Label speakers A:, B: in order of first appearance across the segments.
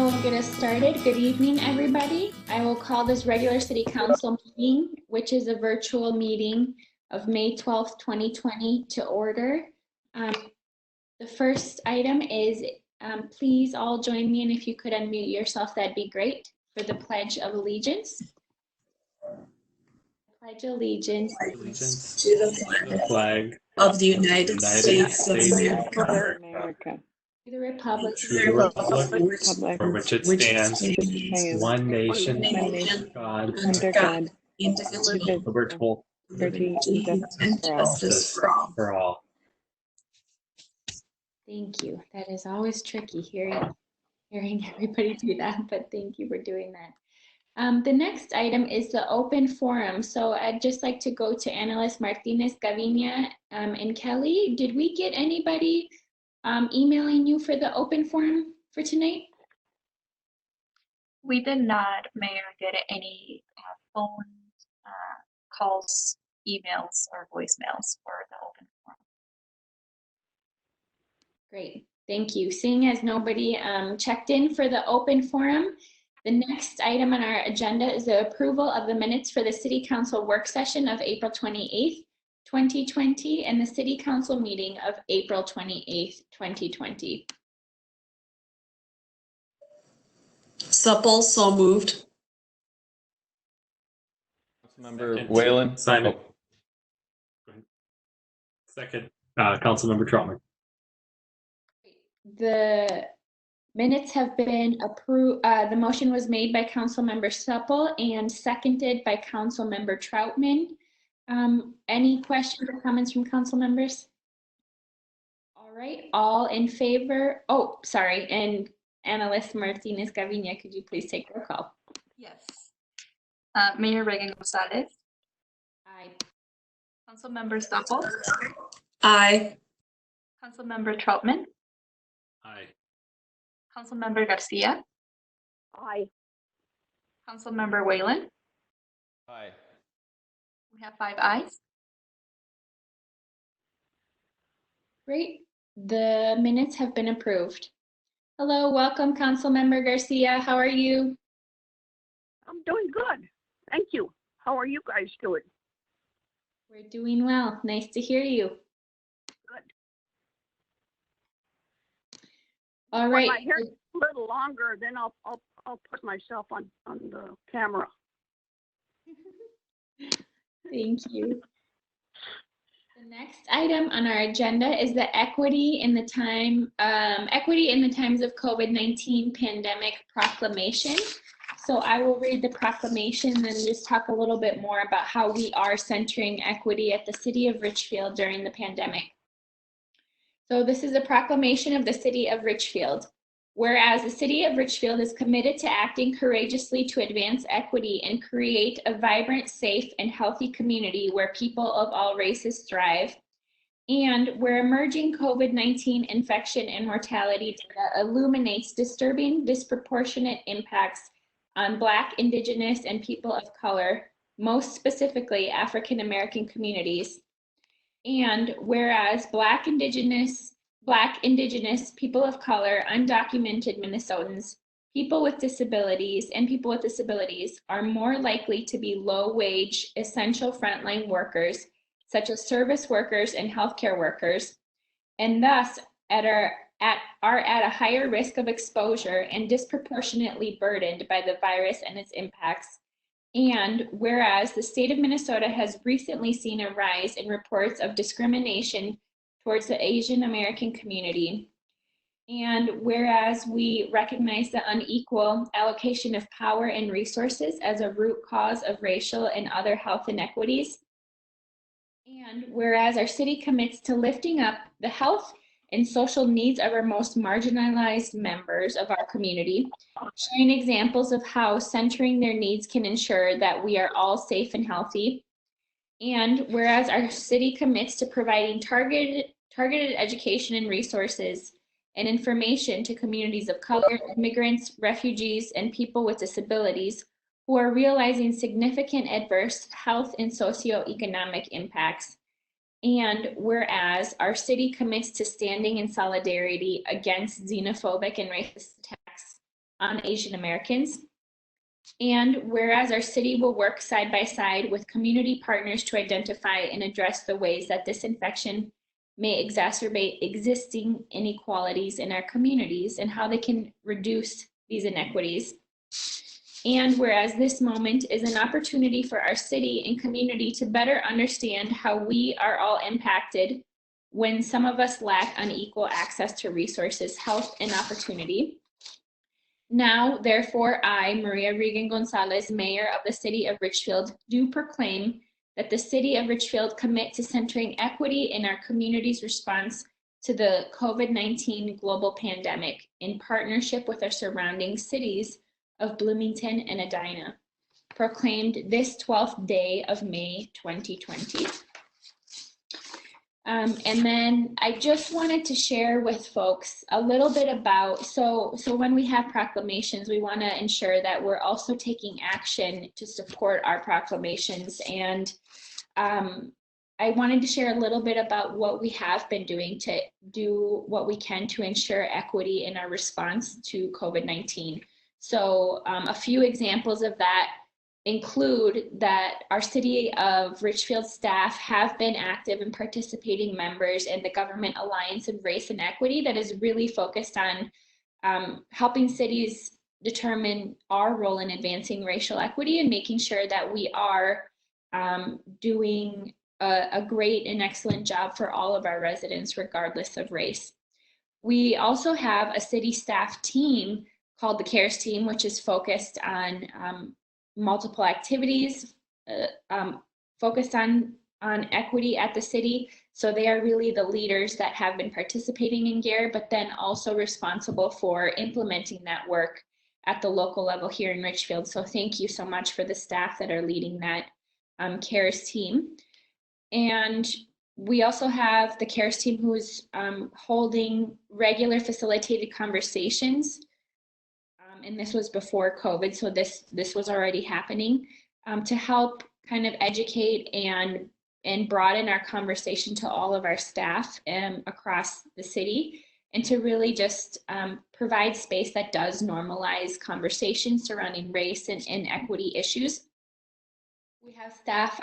A: will get us started. Good evening, everybody. I will call this regular City Council meeting, which is a virtual meeting of May 12th, 2020, to order. The first item is please all join me, and if you could unmute yourself, that'd be great, for the Pledge of Allegiance. Pledge allegiance
B: to the flag of the United States of America.
A: To the Republic
B: for which it stands, one nation, under God, indivisible, liberty and justice for all.
A: Thank you. That is always tricky hearing everybody do that, but thank you for doing that. The next item is the open forum. So I'd just like to go to Analyst Martinez Gavinia and Kelly. Did we get anybody emailing you for the open forum for tonight?
C: We did not, Mayor, get any phone calls, emails, or voicemails for the open forum.
A: Great, thank you. Seeing as nobody checked in for the open forum, the next item on our agenda is the approval of the minutes for the City Council work session of April 28th, 2020, and the City Council meeting of April 28th, 2020.
B: Supple, so moved.
D: Councilmember Whalen.
E: Simon. Go ahead. Second, Councilmember Troutman.
A: The minutes have been approved. The motion was made by Councilmember Supple and seconded by Councilmember Troutman. Any questions or comments from council members? All right, all in favor? Oh, sorry, and Analyst Martinez Gavinia, could you please take roll call?
C: Yes. Mayor Reagan Gonzalez.
A: Aye.
C: Councilmember Supple.
B: Aye.
C: Councilmember Troutman.
E: Aye.
C: Councilmember Garcia.
F: Aye.
C: Councilmember Whalen.
D: Aye.
C: We have 5 ayes.
A: Great, the minutes have been approved. Hello, welcome Councilmember Garcia, how are you?
F: I'm doing good. Thank you. How are you guys doing?
A: We're doing well, nice to hear you.
F: Good.
A: All right.
F: When my hair's a little longer, then I'll put myself on the camera.
A: Thank you. The next item on our agenda is the equity in the times of COVID-19 pandemic proclamation. So I will read the proclamation and then just talk a little bit more about how we are centering equity at the City of Richfield during the pandemic. So this is a proclamation of the City of Richfield. Whereas the City of Richfield is committed to acting courageously to advance equity and create a vibrant, safe, and healthy community where people of all races thrive, and where emerging COVID-19 infection and mortality data illuminates disturbing, disproportionate impacts on Black, Indigenous, and people of color, most specifically African American communities. And whereas Black, Indigenous, people of color, undocumented Minnesotans, people with disabilities, and people with disabilities are more likely to be low-wage, essential frontline workers, such as service workers and healthcare workers, and thus are at a higher risk of exposure and disproportionately burdened by the virus and its impacts. And whereas the state of Minnesota has recently seen a rise in reports of discrimination towards the Asian American community, and whereas we recognize the unequal allocation of power and resources as a root cause of racial and other health inequities, and whereas our city commits to lifting up the health and social needs of our most marginalized members of our community, sharing examples of how centering their needs can ensure that we are all safe and healthy. And whereas our city commits to providing targeted education and resources and information to communities of color, immigrants, refugees, and people with disabilities who are realizing significant adverse health and socioeconomic impacts. And whereas our city commits to standing in solidarity against xenophobic and racist attacks on Asian Americans. And whereas our city will work side by side with community partners to identify and address the ways that this infection may exacerbate existing inequalities in our communities and how they can reduce these inequities. And whereas this moment is an opportunity for our city and community to better understand how we are all impacted when some of us lack unequal access to resources, health, and opportunity. Now, therefore, I, Maria Regan Gonzalez, Mayor of the City of Richfield, do proclaim that the City of Richfield commit to centering equity in our community's response to the COVID-19 global pandemic in partnership with our surrounding cities of Bloomington and Edina, proclaimed this 12th day of May 2020. And then I just wanted to share with folks a little bit about, so when we have proclamations, we want to ensure that we're also taking action to support our proclamations. And I wanted to share a little bit about what we have been doing to do what we can to ensure equity in our response to COVID-19. So a few examples of that include that our City of Richfield staff have been active and participating members in the Government Alliance of Race and Equity that is really focused on helping cities determine our role in advancing racial equity and making sure that we are doing a great and excellent job for all of our residents, regardless of race. We also have a city staff team called the CARES team, which is focused on multiple activities, focused on equity at the city. So they are really the leaders that have been participating in GARE, but then also responsible for implementing that work at the local level here in Richfield. So thank you so much for the staff that are leading that CARES team. And we also have the CARES team who's holding regular facilitated conversations. And this was before COVID, so this was already happening to help kind of educate and broaden our conversation to all of our staff across the city, and to really just provide space that does normalize conversations surrounding race and equity issues. We have staff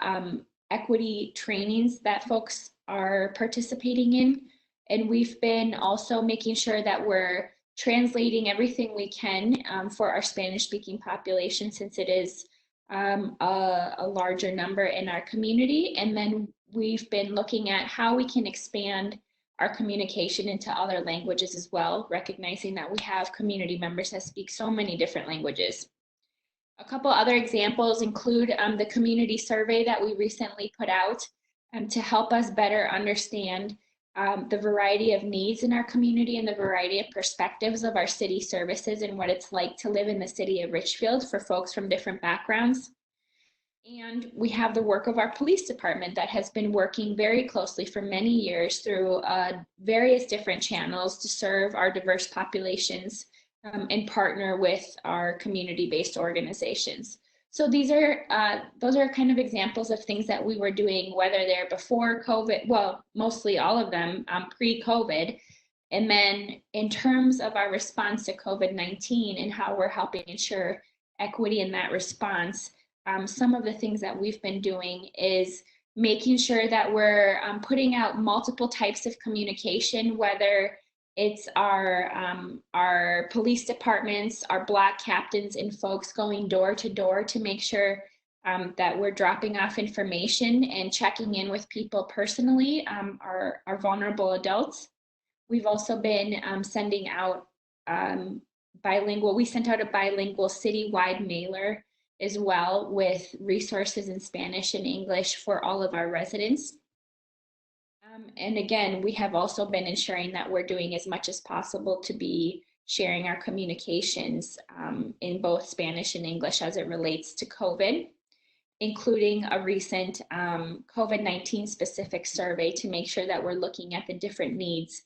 A: equity trainings that folks are participating in, and we've been also making sure that we're translating everything we can for our Spanish-speaking population, since it is a larger number in our community. And then we've been looking at how we can expand our communication into other languages as well, recognizing that we have community members that speak so many different languages. A couple other examples include the community survey that we recently put out to help us better understand the variety of needs in our community and the variety of perspectives of our city services and what it's like to live in the city of Richfield for folks from different backgrounds. And we have the work of our police department that has been working very closely for many years through various different channels to serve our diverse populations and partner with our community-based organizations. So these are, those are kind of examples of things that we were doing, whether they're before COVID, well, mostly all of them pre-COVID. And then in terms of our response to COVID-19 and how we're helping ensure equity in that response, some of the things that we've been doing is making sure that we're putting out multiple types of communication, whether it's our police departments, our Black captains and folks going door to door to make sure that we're dropping off information and checking in with people personally, our vulnerable adults. We've also been sending out bilingual, we sent out a bilingual citywide mailer as well with resources in Spanish and English for all of our residents. And again, we have also been ensuring that we're doing as much as possible to be sharing our communications in both Spanish and English as it relates to COVID, including a recent COVID-19 specific survey to make sure that we're looking at the different needs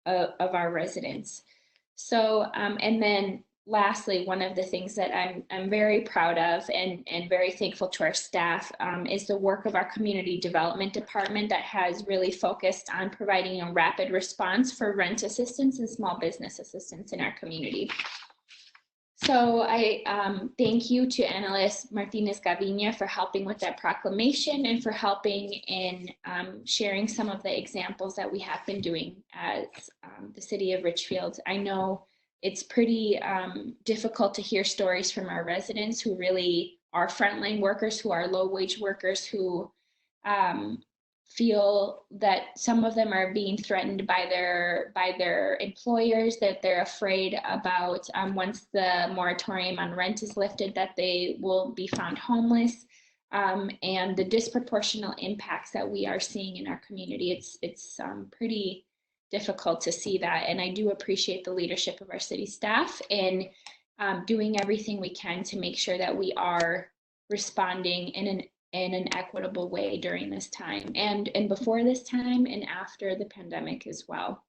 A: of our residents. So, and then lastly, one of the things that I'm very proud of and very thankful to our staff is the work of our community development department that has really focused on providing a rapid response for rent assistance and small business assistance in our community. So I thank you to Analyst Martinez Gavinia for helping with that proclamation and for helping in sharing some of the examples that we have been doing as the city of Richfield. I know it's pretty difficult to hear stories from our residents who really are frontline workers, who are low wage workers, who feel that some of them are being threatened by their employers, that they're afraid about once the moratorium on rent is lifted, that they will be found homeless, and the disproportionate impacts that we are seeing in our community. It's pretty difficult to see that, and I do appreciate the leadership of our city staff in doing everything we can to make sure that we are responding in an equitable way during this time and before this time and after the pandemic as well.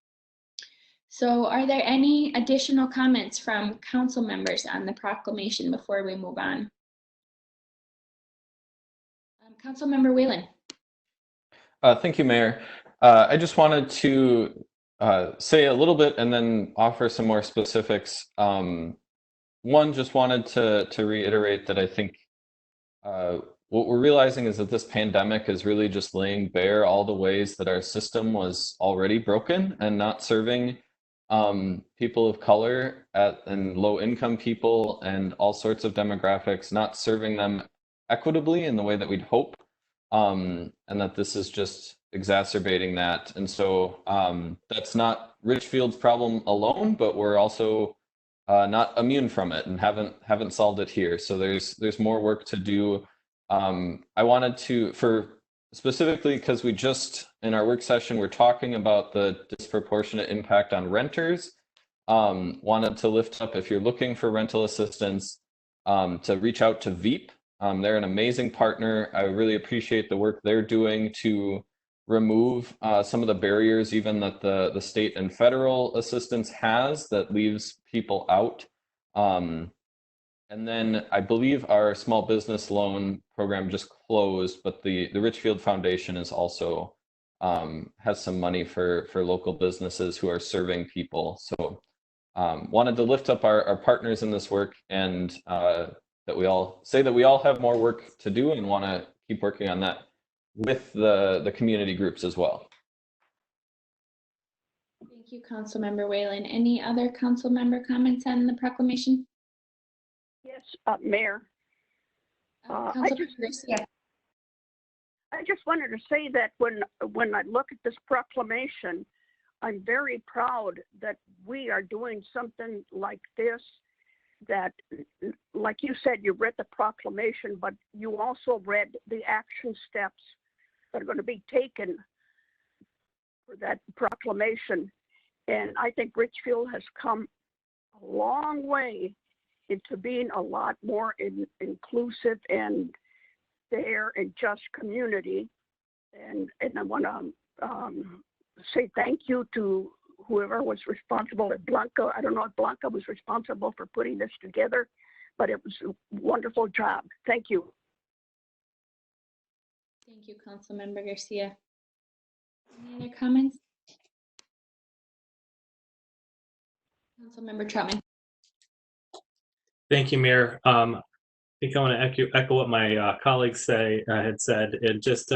A: So are there any additional comments from council members on the proclamation before we move on? Councilmember Whalen.
D: Thank you, Mayor. I just wanted to say a little bit and then offer some more specifics. One, just wanted to reiterate that I think what we're realizing is that this pandemic is really just laying bare all the ways that our system was already broken and not serving people of color and low income people and all sorts of demographics, not serving them equitably in the way that we'd hope, and that this is just exacerbating that. And so that's not Richfield's problem alone, but we're also not immune from it and haven't solved it here. So there's more work to do. I wanted to, specifically because we just in our work session we're talking about the disproportionate impact on renters. Wanted to lift up, if you're looking for rental assistance, to reach out to Veep. They're an amazing partner. I really appreciate the work they're doing to remove some of the barriers even that the state and federal assistance has that leaves people out. And then I believe our small business loan program just closed, but the Richfield Foundation is also has some money for local businesses who are serving people. So wanted to lift up our partners in this work, and that we all have more work to do and want to keep working on that with the community groups as well.
A: Thank you, Councilmember Whalen. Any other council member comments on the proclamation?
F: Yes, Mayor. I just wanted to say that when I look at this proclamation, I'm very proud that we are doing something like this, that, like you said, you read the proclamation, but you also read the action steps that are going to be taken for that proclamation. And I think Richfield has come a long way into being a lot more inclusive and fair and just community. And I want to say thank you to whoever was responsible at Blanca. I don't know if Blanca was responsible for putting this together, but it was a wonderful job. Thank you.
A: Thank you, Councilmember Garcia. Any other comments? Councilmember Troutman.
E: Thank you, Mayor. I think I want to echo what my colleagues had said, and just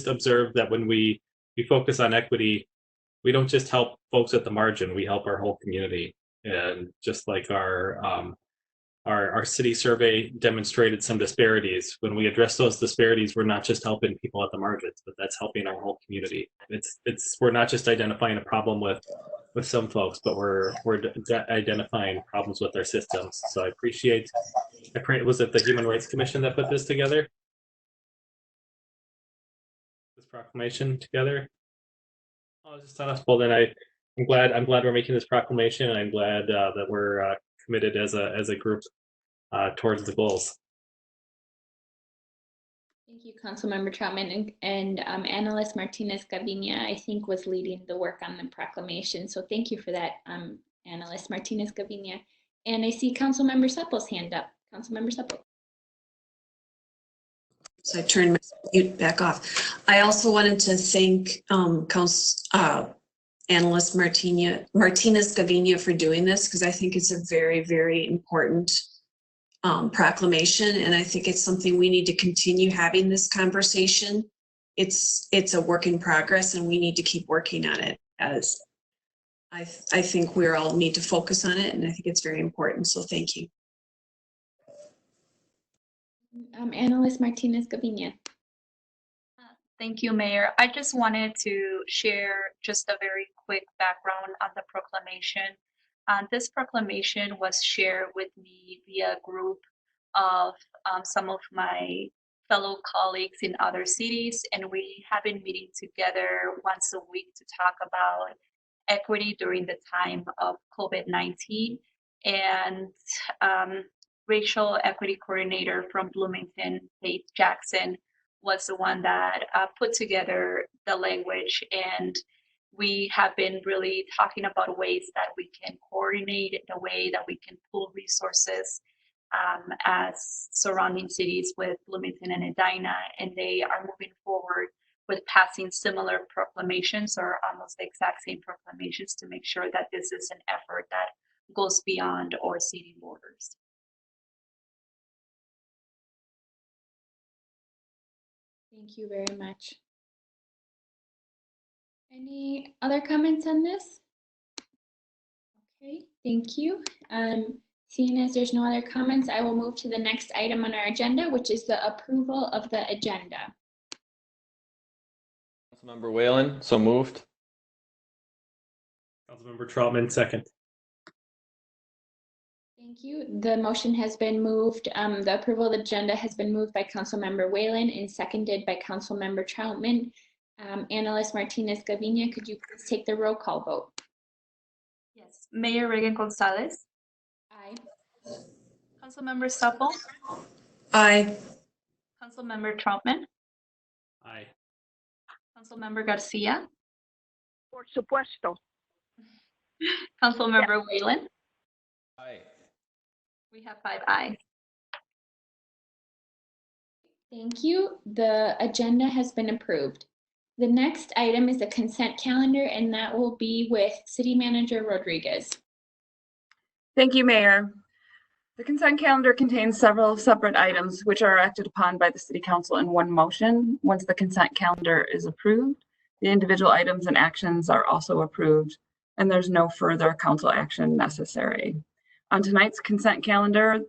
E: observe that when we focus on equity, we don't just help folks at the margin; we help our whole community. And just like our city survey demonstrated some disparities, when we address those disparities, we're not just helping people at the margins, but that's helping our whole community. We're not just identifying a problem with some folks, but we're identifying problems with our systems. So I appreciate. Was it the Human Rights Commission that put this together? This proclamation together? Oh, it's just on us. Well, then I'm glad we're making this proclamation, and I'm glad that we're committed as a group towards the goals.
A: Thank you, Councilmember Troutman, and Analyst Martinez Gavinia, I think, was leading the work on the proclamation. So thank you for that, Analyst Martinez Gavinia. And I see Councilmember Supple's hand up. Councilmember Supple.
B: So I turned my mute back off. I also wanted to thank Analyst Martinez Gavinia for doing this, because I think it's a very, very important proclamation, and I think it's something we need to continue having this conversation. It's a work in progress, and we need to keep working on it. As I think we all need to focus on it, and I think it's very important. So thank you.
A: Analyst Martinez Gavinia.
C: Thank you, Mayor. I just wanted to share just a very quick background on the proclamation. This proclamation was shared with me via a group of some of my fellow colleagues in other cities, and we have been meeting together once a week to talk about equity during the time of COVID-19. And racial equity coordinator from Bloomington, Faith Jackson, was the one that put together the language, and we have been really talking about ways that we can coordinate in a way that we can pool resources as surrounding cities with Bloomington and Edina, and they are moving forward with passing similar proclamations or almost the exact same proclamations to make sure that this is an effort that goes beyond our city borders.
A: Thank you very much. Any other comments on this? Okay, thank you. Seeing as there's no other comments, I will move to the next item on our agenda, which is the approval of the agenda.
D: Councilmember Whalen, so moved.
E: Councilmember Troutman, second.
A: Thank you. The motion has been moved. The approval of the agenda has been moved by Councilmember Whalen and seconded by Councilmember Troutman. Analyst Martinez Gavinia, could you please take the roll call vote?
C: Yes, Mayor Reagan Gonzalez.
A: Aye.
C: Councilmember Supple.
B: Aye.
C: Councilmember Troutman.
E: Aye.
C: Councilmember Garcia.
F: Por supuesto.
C: Councilmember Whalen.
D: Aye.
C: We have 5 ayes.
A: Thank you. The agenda has been approved. The next item is the consent calendar, and that will be with City Manager Rodriguez.
G: Thank you, Mayor. The consent calendar contains several separate items which are acted upon by the City Council in one motion. Once the consent calendar is approved, the individual items and actions are also approved, and there's no further council action necessary. On tonight's consent calendar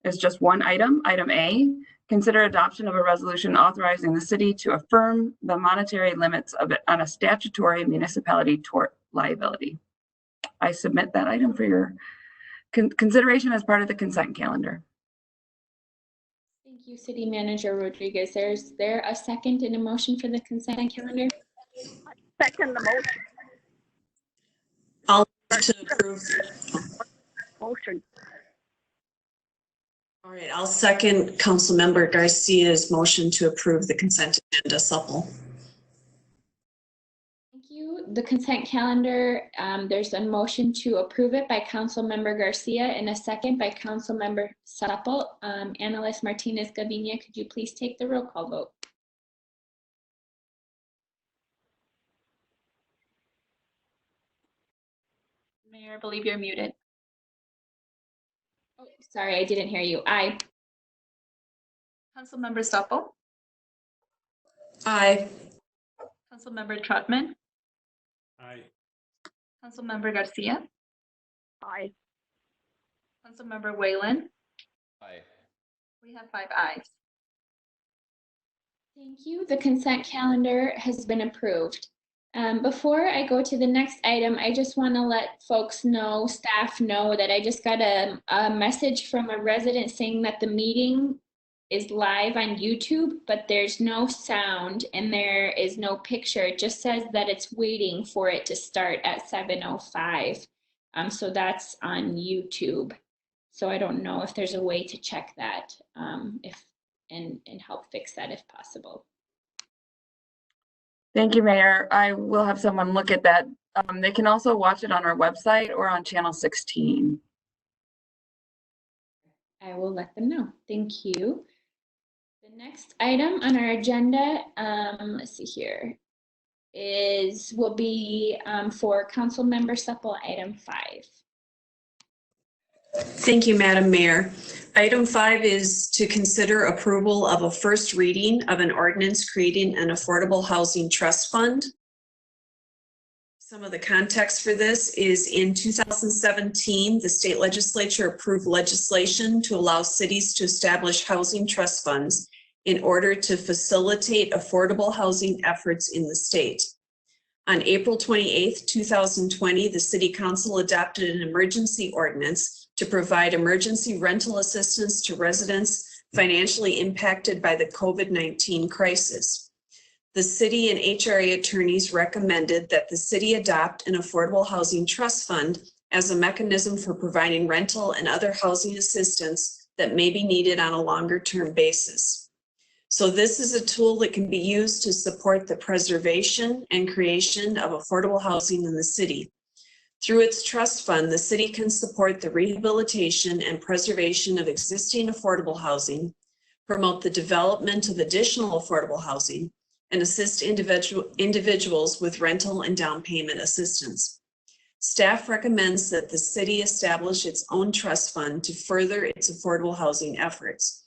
G: is just one item, item A. Consider adoption of a resolution authorizing the city to affirm the monetary limits of it on a statutory municipality tort liability. I submit that item for your consideration as part of the consent calendar.
A: Thank you, City Manager Rodriguez. Is there a second in a motion for the consent calendar?
F: Second the motion.
B: I'll move to approve.
F: Motion.
B: All right, I'll second Councilmember Garcia's motion to approve the consent agenda. Supple.
A: Thank you. The consent calendar, there's a motion to approve it by Councilmember Garcia and a second by Councilmember Supple. Analyst Martinez Gavinia, could you please take the roll call vote?
C: Mayor, I believe you're muted.
A: Oh, sorry, I didn't hear you. Aye.
C: Councilmember Supple.
B: Aye.
C: Councilmember Troutman.
E: Aye.
C: Councilmember Garcia.
F: Aye.
C: Councilmember Whalen.
D: Aye.
C: We have 5 ayes.
A: Thank you. The consent calendar has been approved. Before I go to the next item, I just want to let folks know, staff know, that I just got a message from a resident saying that the meeting is live on YouTube, but there's no sound and there is no picture. It just says that it's waiting for it to start at 7:05. So that's on YouTube. So I don't know if there's a way to check that and help fix that if possible.
G: Thank you, Mayor. I will have someone look at that. They can also watch it on our website or on channel 16.
A: I will let them know. Thank you. The next item on our agenda, let's see here. will be for Councilmember Supple, item 5.
B: Thank you, Madam Mayor. Item 5 is to consider approval of a first reading of an ordinance creating an affordable housing trust fund. Some of the context for this is in 2017, the state legislature approved legislation to allow cities to establish housing trust funds in order to facilitate affordable housing efforts in the state. On April 28, 2020, the City Council adopted an emergency ordinance to provide emergency rental assistance to residents financially impacted by the COVID-19 crisis. The city and HRA attorneys recommended that the city adopt an affordable housing trust fund as a mechanism for providing rental and other housing assistance that may be needed on a longer-term basis. So this is a tool that can be used to support the preservation and creation of affordable housing in the city. Through its trust fund, the city can support the rehabilitation and preservation of existing affordable housing, promote the development of additional affordable housing, and assist individuals with rental and down payment assistance. Staff recommends that the city establish its own trust fund to further its affordable housing efforts.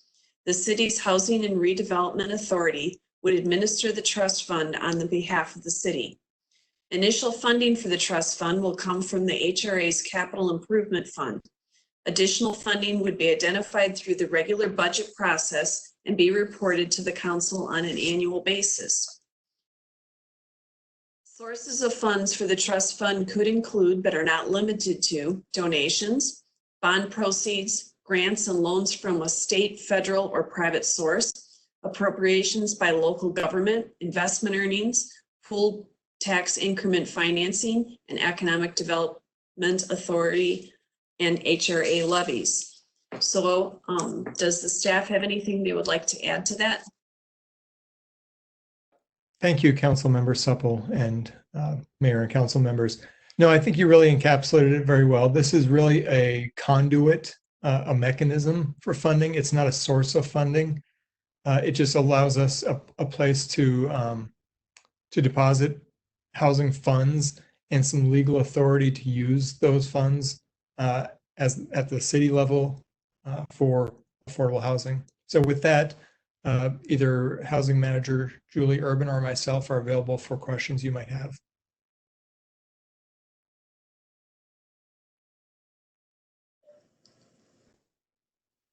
B: The city's Housing and Redevelopment Authority would administer the trust fund on the behalf of the city. Initial funding for the trust fund will come from the HRA's Capital Improvement Fund. Additional funding would be identified through the regular budget process and be reported to the council on an annual basis. Sources of funds for the trust fund could include, but are not limited to, donations, bond proceeds, grants and loans from a state, federal, or private source, appropriations by local government, investment earnings, pooled tax increment financing, and economic development authority and HRA levies. So does the staff have anything they would like to add to that?
H: Thank you, Councilmember Supple and Mayor and council members. No, I think you really encapsulated it very well. This is really a conduit, a mechanism for funding. It's not a source of funding. It just allows us a place to deposit housing funds and some legal authority to use those funds as at the city level for affordable housing. So with that, either Housing Manager Julie Urban or myself are available for questions you might have.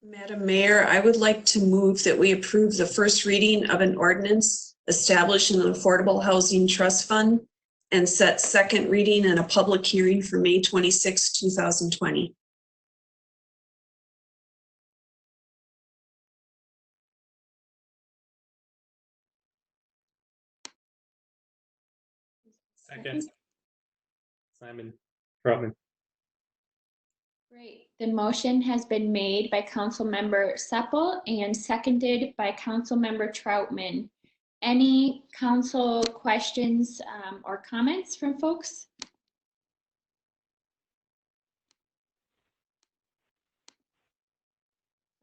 B: Madam Mayor, I would like to move that we approve the first reading of an ordinance establishing an affordable housing trust fund and set second reading and a public hearing for May 26, 2020.
E: Second. Simon Troutman.
A: Great. The motion has been made by Councilmember Supple and seconded by Councilmember Troutman. Any council questions or comments from folks?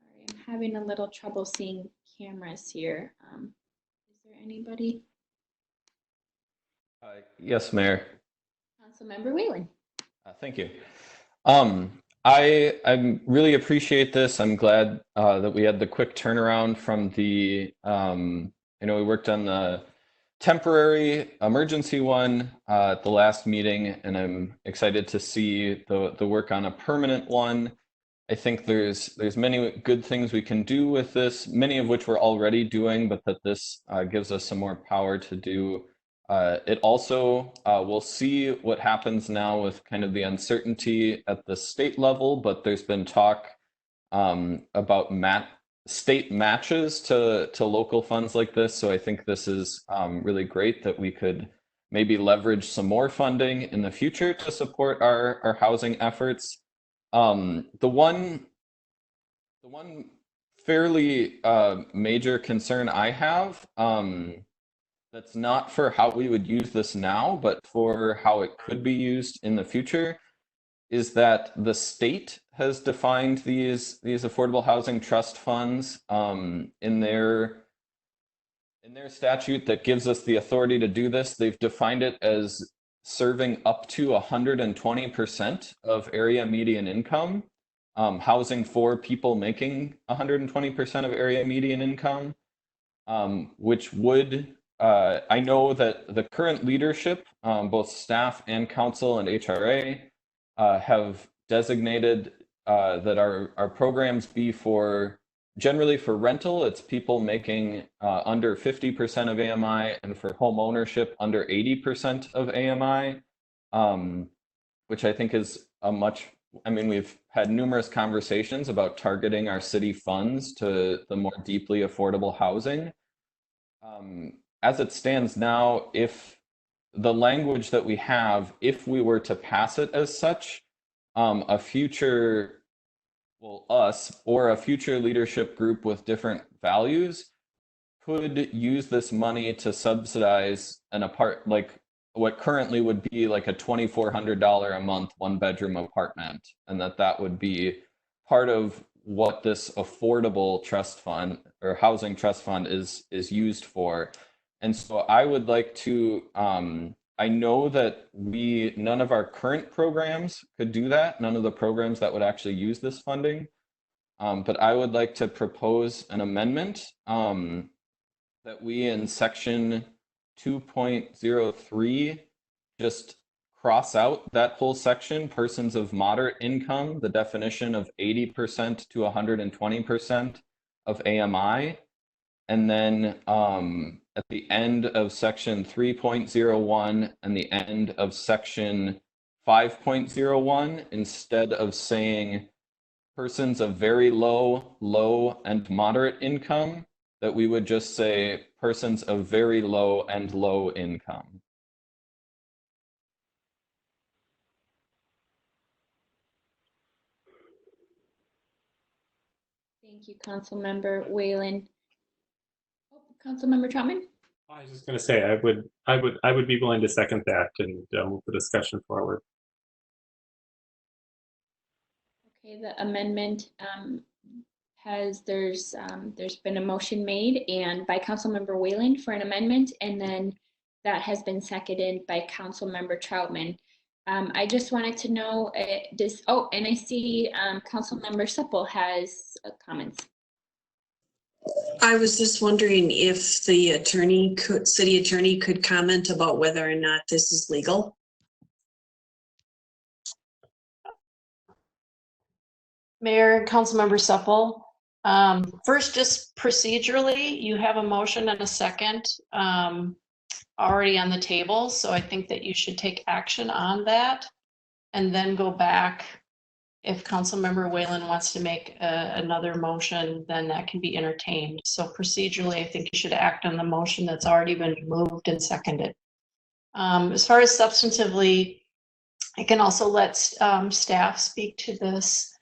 A: Sorry, I'm having a little trouble seeing cameras here. Is there anybody?
D: Yes, Mayor.
A: Councilmember Whalen.
D: Thank you. I really appreciate this. I'm glad that we had the quick turnaround from the, we worked on the temporary emergency one at the last meeting, and I'm excited to see the work on a permanent one. I think there's many good things we can do with this, many of which we're already doing, but that this gives us some more power to do. It also, we'll see what happens now with kind of the uncertainty at the state level, but there's been talk about state matches to local funds like this. So I think this is really great that we could maybe leverage some more funding in the future to support our housing efforts. The one fairly major concern I have, that's not for how we would use this now, but for how it could be used in the future, is that the state has defined these affordable housing trust funds in their in their statute that gives us the authority to do this, they've defined it as serving up to 120% of area median income, housing for people making 120% of area median income, which would, I know that the current leadership, both staff and council and HRA, have designated that our programs be for generally for rental, it's people making under 50% of AMI, and for home ownership under 80% of AMI, which I think is I mean, we've had numerous conversations about targeting our city funds to the more deeply affordable housing. As it stands now, if the language that we have, if we were to pass it as such, a future us or a future leadership group with different values could use this money to subsidize like what currently would be like a $2,400 a month 1-bedroom apartment, and that would be part of what this affordable trust fund or housing trust fund is used for. And so I would like to I know that none of our current programs could do that, none of the programs that would actually use this funding. But I would like to propose an amendment that we in section 2.03 just cross out that whole section, persons of moderate income, the definition of 80% to 120% of AMI. And then at the end of section 3.01 and the end of section 5.01, instead of saying persons of very low, low, and moderate income, that we would just say persons of very low and low income.
A: Thank you, Councilmember Whalen. Councilmember Troutman?
E: I was just going to say I would be willing to second that and move the discussion forward.
A: Okay, the amendment there's been a motion made and by Councilmember Whalen for an amendment, and then that has been seconded by Councilmember Troutman. I just wanted to know and I see Councilmember Supple has comments.
B: I was just wondering if the city attorney could comment about whether or not this is legal.
I: Mayor and Councilmember Supple, first, just procedurally, you have a motion and a second already on the table. So I think that you should take action on that and then go back. If Councilmember Whalen wants to make another motion, then that can be entertained. So procedurally, I think you should act on the motion that's already been moved and seconded. As far as substantively, I can also let staff speak to this.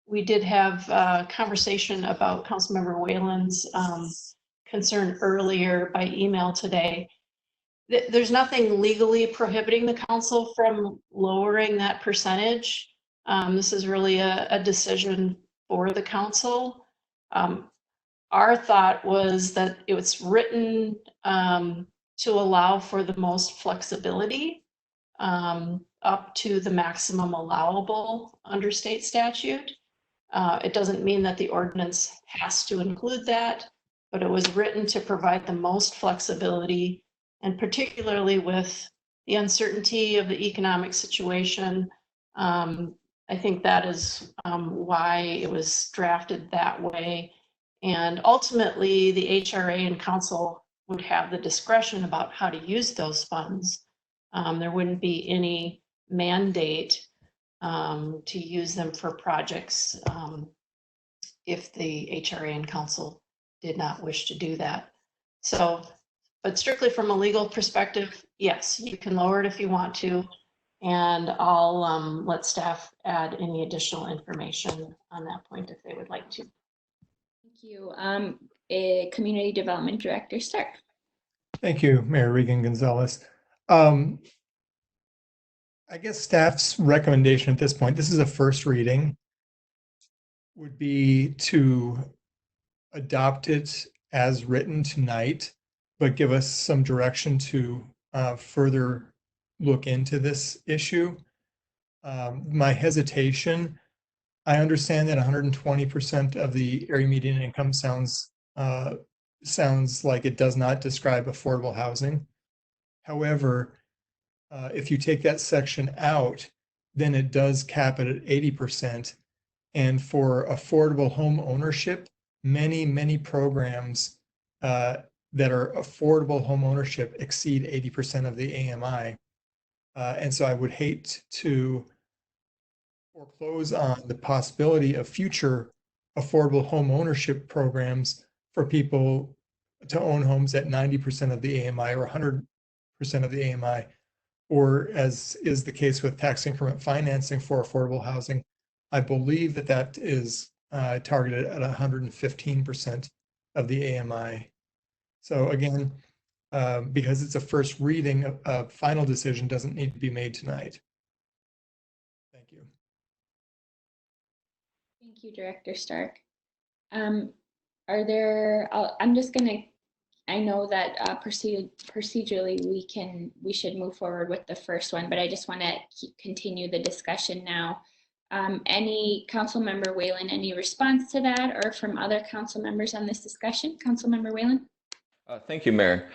I: We did have a conversation about Councilmember Whalen's concern earlier by email today. There's nothing legally prohibiting the council from lowering that percentage. This is really a decision for the council. Our thought was that it was written to allow for the most flexibility up to the maximum allowable under state statute. It doesn't mean that the ordinance has to include that, but it was written to provide the most flexibility, and particularly with the uncertainty of the economic situation. I think that is why it was drafted that way. And ultimately, the HRA and council would have the discretion about how to use those funds. There wouldn't be any mandate to use them for projects if the HRA and council did not wish to do that. So, but strictly from a legal perspective, yes, you can lower it if you want to, and I'll let staff add any additional information on that point if they would like to.
A: Thank you. Community Development Director Stark.
H: Thank you, Mayor Regan-Gonzalez. I guess staff's recommendation at this point, this is a first reading, would be to adopt it as written tonight, but give us some direction to further look into this issue. My hesitation, I understand that 120% of the area median income sounds like it does not describe affordable housing. However, if you take that section out, then it does cap it at 80%. And for affordable home ownership, many programs that are affordable home ownership exceed 80% of the AMI. And so I would hate to foreclose on the possibility of future affordable home ownership programs for people to own homes at 90% of the AMI or 100% of the AMI, or as is the case with tax increment financing for affordable housing. I believe that that is targeted at 115% of the AMI. So again, because it's a first reading, a final decision doesn't need to be made tonight. Thank you.
A: Thank you, Director Stark. I'm just gonna, I know that procedurally we should move forward with the first one, but I just want to continue the discussion now. Any council member Whalen, any response to that, or from other council members on this discussion? Council member Whalen?
D: Thank you, Mayor.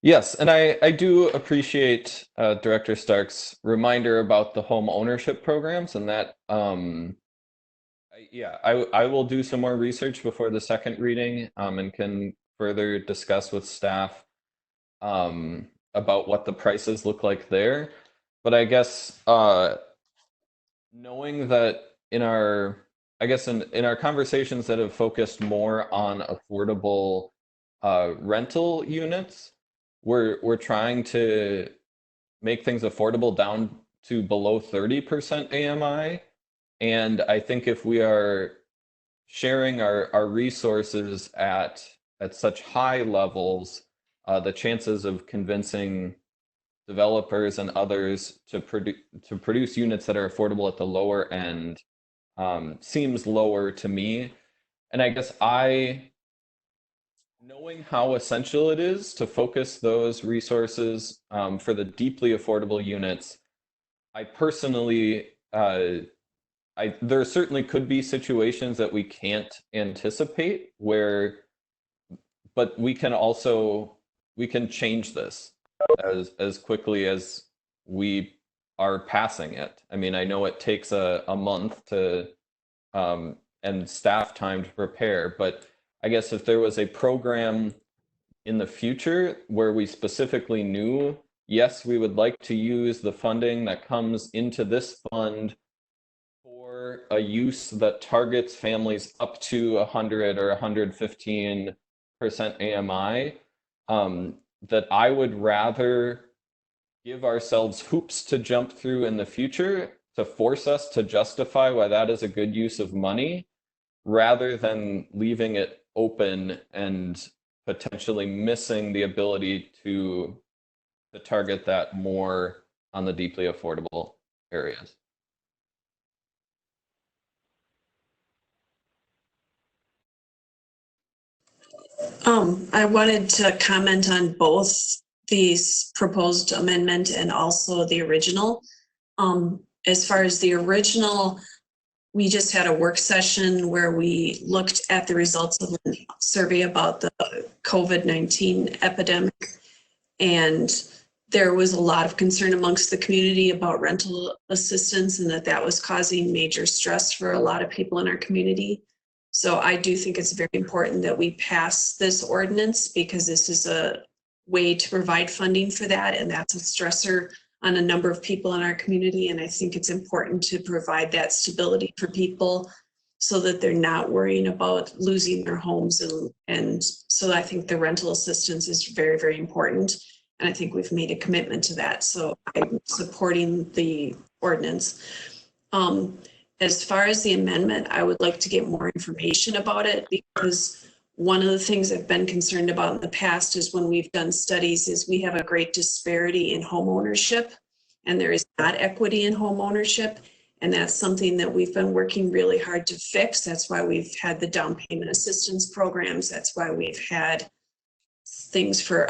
D: Yes, and I do appreciate Director Stark's reminder about the home ownership programs, and that I will do some more research before the second reading and can further discuss with staff about what the prices look like there. But I guess knowing that in our conversations that have focused more on affordable rental units, we're trying to make things affordable down to below 30% AMI. And I think if we are sharing our resources at such high levels, the chances of convincing developers and others to produce units that are affordable at the lower end seems lower to me. And I guess knowing how essential it is to focus those resources for the deeply affordable units, I personally, there certainly could be situations that we can't anticipate but we can change this as quickly as we are passing it. I mean, I know it takes a month to and staff time to prepare, but I guess if there was a program in the future where we specifically knew, yes, we would like to use the funding that comes into this fund for a use that targets families up to 100 or 115% AMI, that I would rather give ourselves hoops to jump through in the future to force us to justify why that is a good use of money, rather than leaving it open and potentially missing the ability to target that more on the deeply affordable areas.
B: I wanted to comment on both these proposed amendment and also the original. As far as the original, we just had a work session where we looked at the results of a survey about the COVID-19 epidemic. And there was a lot of concern amongst the community about rental assistance and that was causing major stress for a lot of people in our community. So I do think it's very important that we pass this ordinance, because this is a way to provide funding for that. And that's a stressor on a number of people in our community. And I think it's important to provide that stability for people so that they're not worrying about losing their homes. And so I think the rental assistance is very, very important. And I think we've made a commitment to that. So I'm supporting the ordinance. As far as the amendment, I would like to get more information about it, because one of the things I've been concerned about in the past is when we've done studies is we have a great disparity in home ownership, and there is not equity in home ownership. And that's something that we've been working really hard to fix. That's why we've had the down payment assistance programs. That's why we've had things for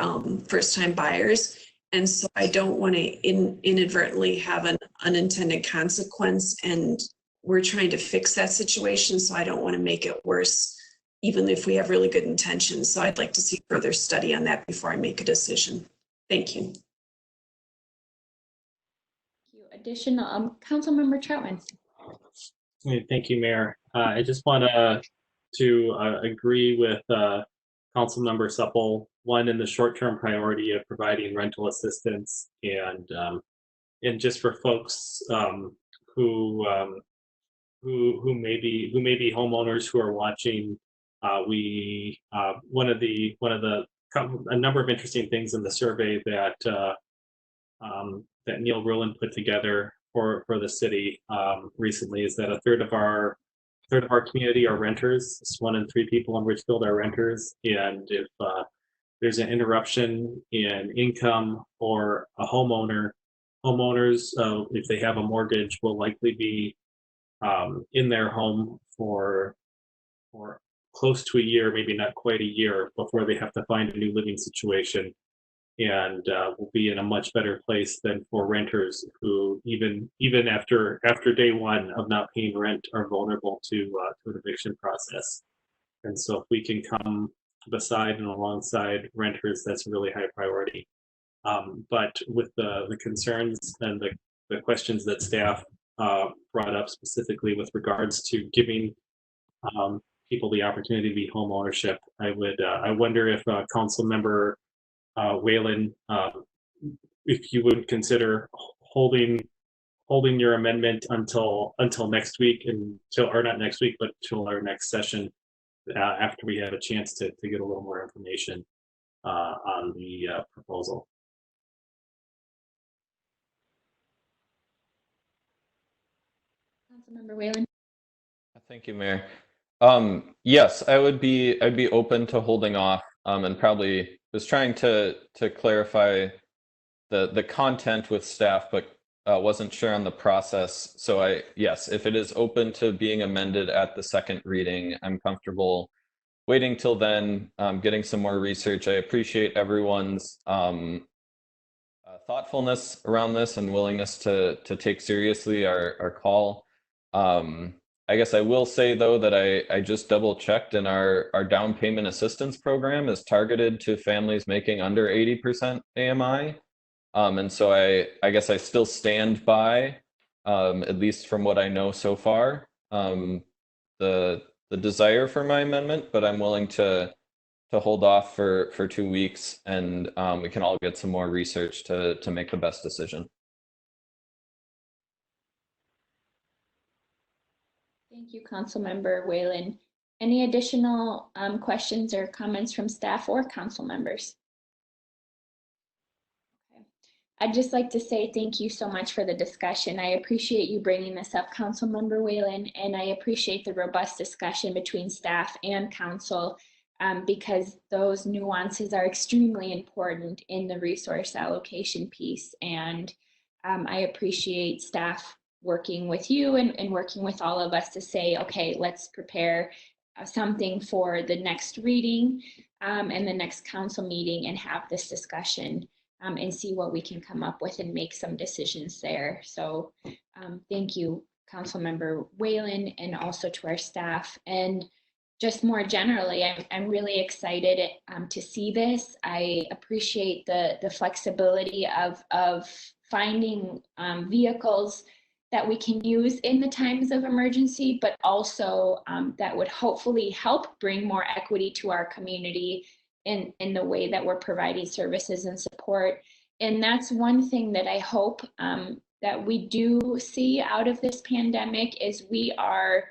B: first-time buyers. And so I don't want to inadvertently have an unintended consequence. And we're trying to fix that situation. So I don't want to make it worse, even if we have really good intentions. So I'd like to see further study on that before I make a decision. Thank you.
A: Additional, Councilmember Troutman.
E: Thank you, Mayor. I just want to agree with Councilmember Supple. One, in the short-term priority of providing rental assistance, and just for folks who may be homeowners who are watching. A number of interesting things in the survey that Neil Rowland put together for the city recently is that a third of our community are renters. It's 1 in 3 people in Richfield are renters, and if there's an interruption in income or a homeowners, if they have a mortgage, will likely be in their home for close to a year, maybe not quite a year, before they have to find a new living situation, and will be in a much better place than for renters who even after day one of not paying rent are vulnerable to an eviction process. And so if we can come beside and alongside renters, that's a really high priority. But with the concerns and the questions that staff brought up specifically with regards to giving people the opportunity to be home ownership, I wonder if Councilmember Whalen, if you would consider holding your amendment until next week, or not next week, but till our next session, after we have a chance to get a little more information on the proposal.
A: Councilmember Whalen.
D: Thank you, Mayor. Yes, I'd be open to holding off, and probably was trying to clarify the content with staff, but wasn't sure on the process. So yes, if it is open to being amended at the second reading, I'm comfortable waiting till then, getting some more research. I appreciate everyone's thoughtfulness around this and willingness to take seriously our call. I guess I will say, though, that I just double checked, and our down payment assistance program is targeted to families making under 80% AMI. And so I guess I still stand by, at least from what I know so far, the desire for my amendment, but I'm willing to hold off for 2 weeks, and we can all get some more research to make the best decision.
A: Thank you, Councilmember Whalen. Any additional questions or comments from staff or council members? Okay. I'd just like to say thank you so much for the discussion. I appreciate you bringing this up, Councilmember Whalen, and I appreciate the robust discussion between staff and council, because those nuances are extremely important in the resource allocation piece. And I appreciate staff working with you and working with all of us to say, okay, let's prepare something for the next reading and the next council meeting and have this discussion and see what we can come up with and make some decisions there. So thank you, Councilmember Whalen, and also to our staff. And just more generally, I'm really excited to see this. I appreciate the flexibility of finding vehicles that we can use in the times of emergency, but also that would hopefully help bring more equity to our community in the way that we're providing services and support. And that's one thing that I hope that we do see out of this pandemic is we are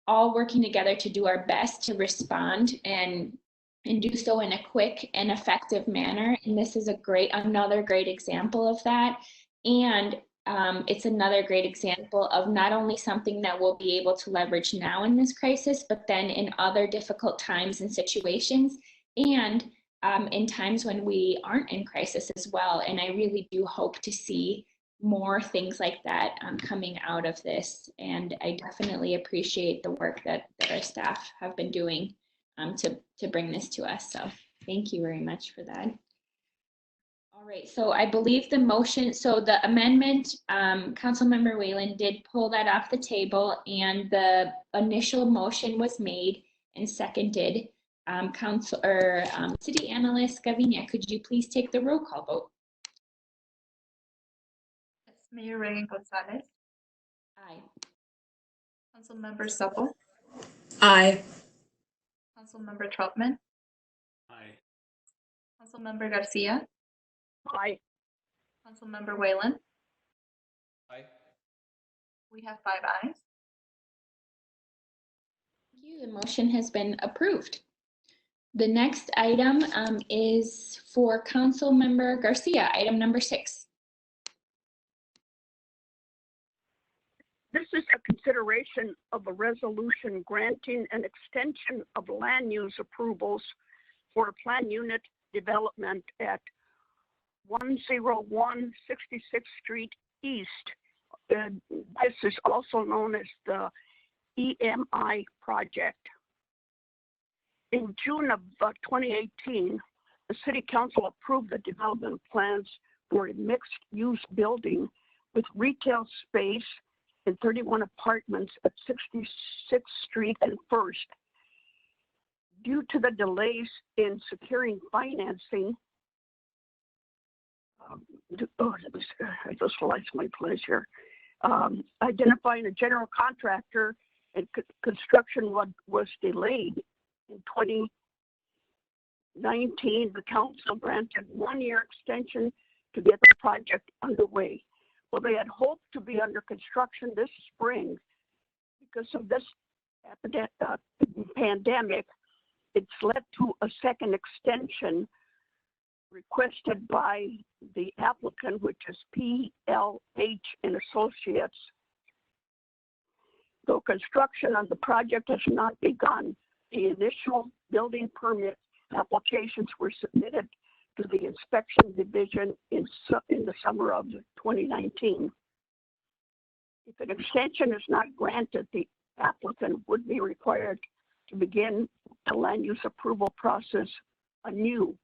A: all working together to do our best to respond and do so in a quick and effective manner. And this is another great example of that. And it's another great example of not only something that we'll be able to leverage now in this crisis, but then in other difficult times and situations, and in times when we aren't in crisis as well. And I really do hope to see more things like that coming out of this. And I definitely appreciate the work that our staff have been doing to bring this to us. So thank you very much for that. All right, so I believe the motion, so the amendment, Councilmember Whalen did pull that off the table, and the initial motion was made and seconded. City Analyst Gavinia, could you please take the roll call vote?
C: Yes, Mayor Reagan Gonzalez,
A: Aye.
C: Councilmember Supple,
B: Aye.
C: Councilmember Troutman,
E: Aye.
C: Councilmember Garcia,
F: Aye.
C: Councilmember Whalen.
D: Aye.
C: We have 5 ayes.
A: Thank you. The motion has been approved. The next item is for Councilmember Garcia, item number 6.
F: This is a consideration of a resolution granting an extension of land use approvals for a plan unit development at 101 66th Street East. This is also known as the EMI project. In June of 2018, the City Council approved the development plans for a mixed-use building with retail space and 31 apartments at 66th Street and First. Due to the delays in securing financing, I just lost my place here. Identifying a general contractor and construction was delayed. In 2019, the council granted 1-year extension to get the project underway. Well, they had hoped to be under construction this spring. Because of this pandemic, it's led to a second extension requested by the applicant, which is PLH and Associates. Though construction on the project has not begun, the initial building permit applications were submitted to the inspection division in the summer of 2019. If an extension is not granted, the applicant would be required to begin the land use approval process anew.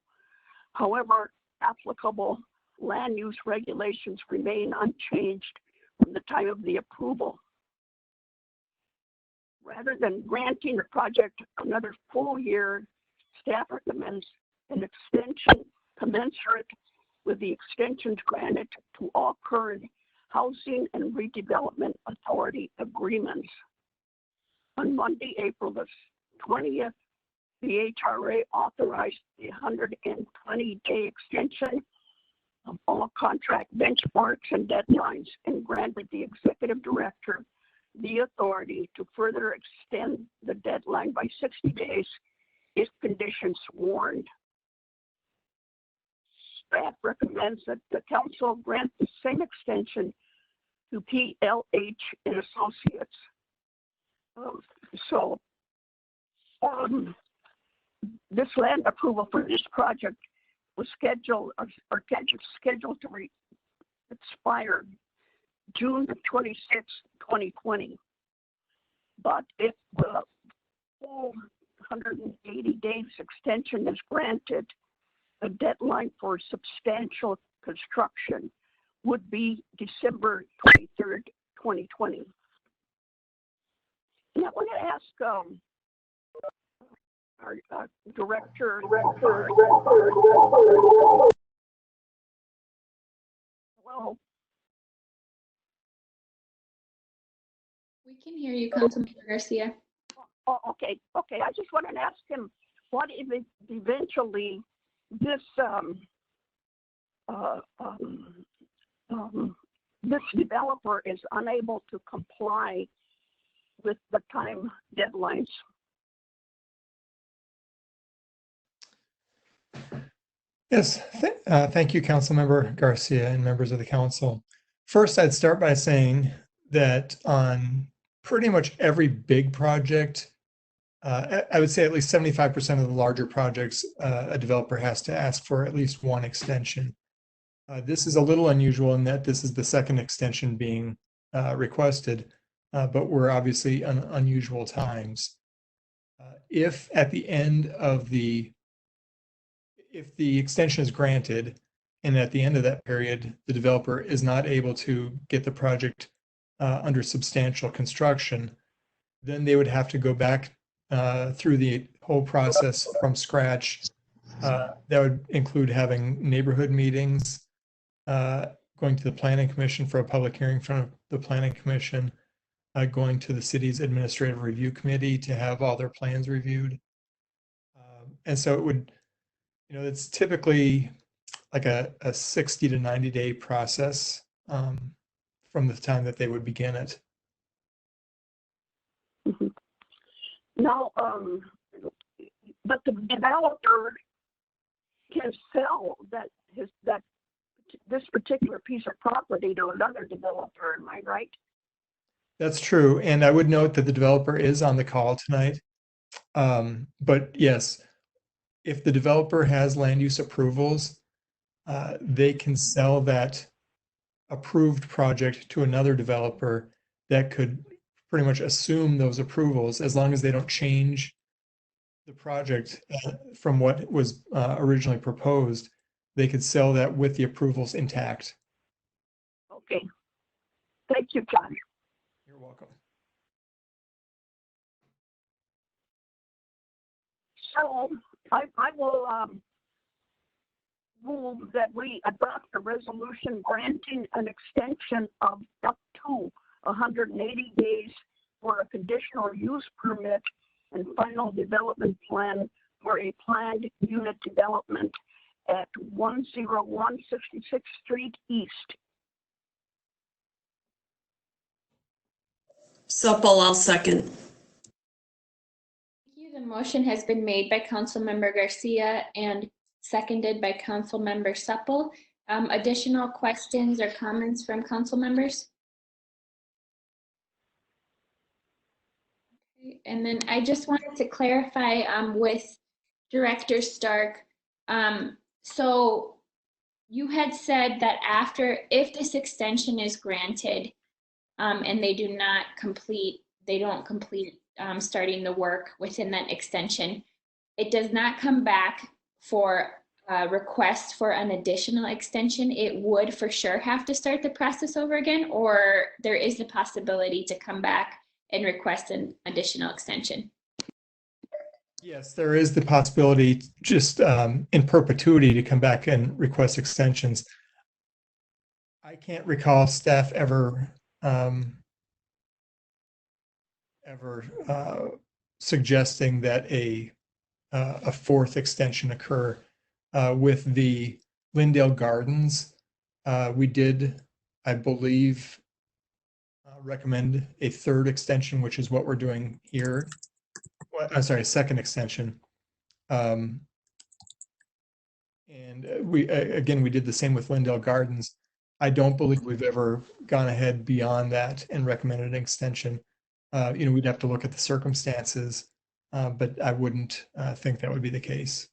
F: However, applicable land use regulations remain unchanged from the time of the approval. Rather than granting the project another full year, staff recommends an extension commensurate with the extensions granted to all current Housing and Redevelopment Authority agreements. On Monday, April the 20th, the HRA authorized the 120-day extension of all contract benchmarks and deadlines and granted the executive director the authority to further extend the deadline by 60 days if conditions warned. Staff recommends that the council grant the same extension to PLH and Associates. This land approval for this project was scheduled to expire June 26, 2020. But if the full 180 days extension is granted, the deadline for substantial construction would be December 23rd, 2020. And I want to ask our director. Hello.
A: We can hear you, Councilmember Garcia.
F: Oh, okay. I just wanted to ask him, what if eventually this this developer is unable to comply with the time deadlines?
H: Yes, thank you, Councilmember Garcia and members of the council. First, I'd start by saying that on pretty much every big project, I would say at least 75% of the larger projects, a developer has to ask for at least one extension. This is a little unusual in that this is the second extension being requested, but we're obviously in unusual times. If at the end of if the extension is granted, and at the end of that period, the developer is not able to get the project under substantial construction, then they would have to go back through the whole process from scratch. That would include having neighborhood meetings, going to the planning commission for a public hearing in front of the planning commission, going to the city's administrative review committee to have all their plans reviewed. And so it would, it's typically like a 60 to 90 day process from the time that they would begin it.
F: Mhm. Now, but the developer can sell this particular piece of property to another developer, am I right?
H: That's true. And I would note that the developer is on the call tonight. But yes, if the developer has land use approvals, they can sell that approved project to another developer that could pretty much assume those approvals as long as they don't change the project from what was originally proposed. They could sell that with the approvals intact.
F: Okay. Thank you, John.
H: You're welcome.
F: So I will move that we adopt a resolution granting an extension of up to 180 days for a conditional use permit and final development plan for a planned unit development at 101 66th Street East.
B: Supple, I'll second.
A: Thank you. The motion has been made by Councilmember Garcia and seconded by Councilmember Supple. Additional questions or comments from council members? Okay. And then I just wanted to clarify with Director Stark. So you had said that if this extension is granted and they don't complete starting the work within that extension, it does not come back for a request for an additional extension. It would for sure have to start the process over again, or there is the possibility to come back and request an additional extension.
H: Yes, there is the possibility just in perpetuity to come back and request extensions. I can't recall staff ever suggesting that a fourth extension occur. With the Lindale Gardens, we did, I believe, recommend a third extension, which is what we're doing here. I'm sorry, second extension. And we did the same with Lindale Gardens. I don't believe we've ever gone ahead beyond that and recommended an extension. We'd have to look at the circumstances, but I wouldn't think that would be the case.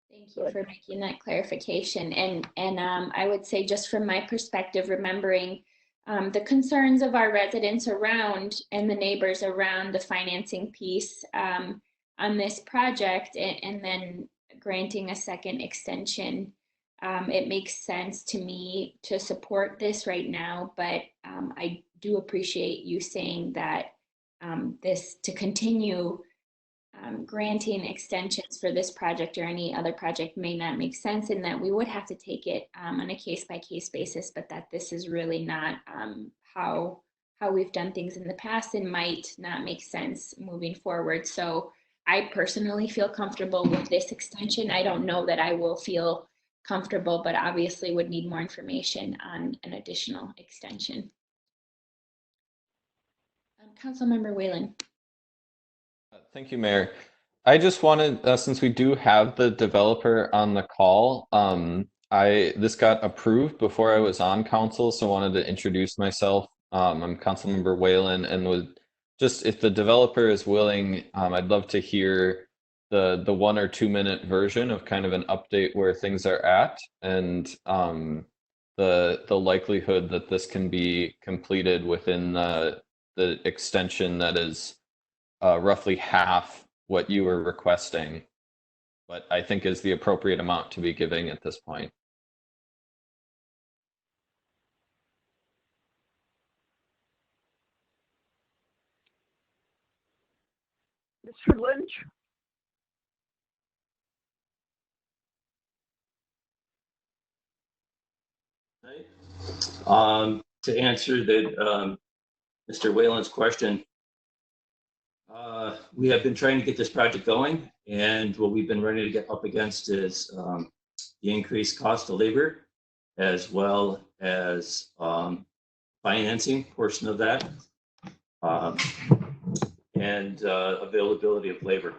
A: Thank you for making that clarification. And I would say, just from my perspective, remembering the concerns of our residents around and the neighbors around the financing piece on this project, and then granting a second extension, it makes sense to me to support this right now. But I do appreciate you saying that to continue granting extensions for this project or any other project may not make sense, and that we would have to take it on a case-by-case basis, but that this is really not how we've done things in the past and might not make sense moving forward. So I personally feel comfortable with this extension. I don't know that I will feel comfortable, but obviously would need more information on an additional extension. Councilmember Whalen.
D: Thank you, Mayor. I just wanted, since we do have the developer on the call, this got approved before I was on council, so I wanted to introduce myself. I'm Councilmember Whalen, and would just, if the developer is willing, I'd love to hear the 1 or 2 minute version of kind of an update where things are at, and the likelihood that this can be completed within the extension that is roughly half what you were requesting, but I think is the appropriate amount to be giving at this point.
F: Mr. Lynch?
J: To answer Mr. Whalen's question, we have been trying to get this project going, and what we've been running to get up against is the increased cost of labor, as well as financing portion of that, and availability of labor.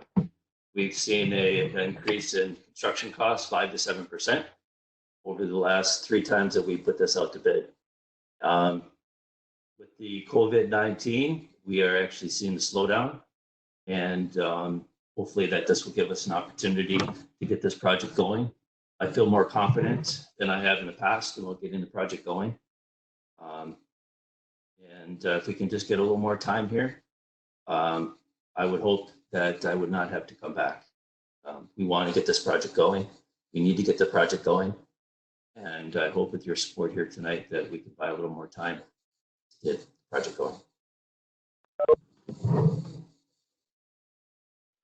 J: We've seen an increase in construction costs 5 to 7% over the last 3 times that we put this out to bid. With the COVID-19, we are actually seeing a slowdown, and hopefully that this will give us an opportunity to get this project going. I feel more confident than I have in the past about getting the project going. And if we can just get a little more time here, I would hope that I would not have to come back. We want to get this project going. We need to get the project going. And I hope with your support here tonight that we can buy a little more time to get the project going.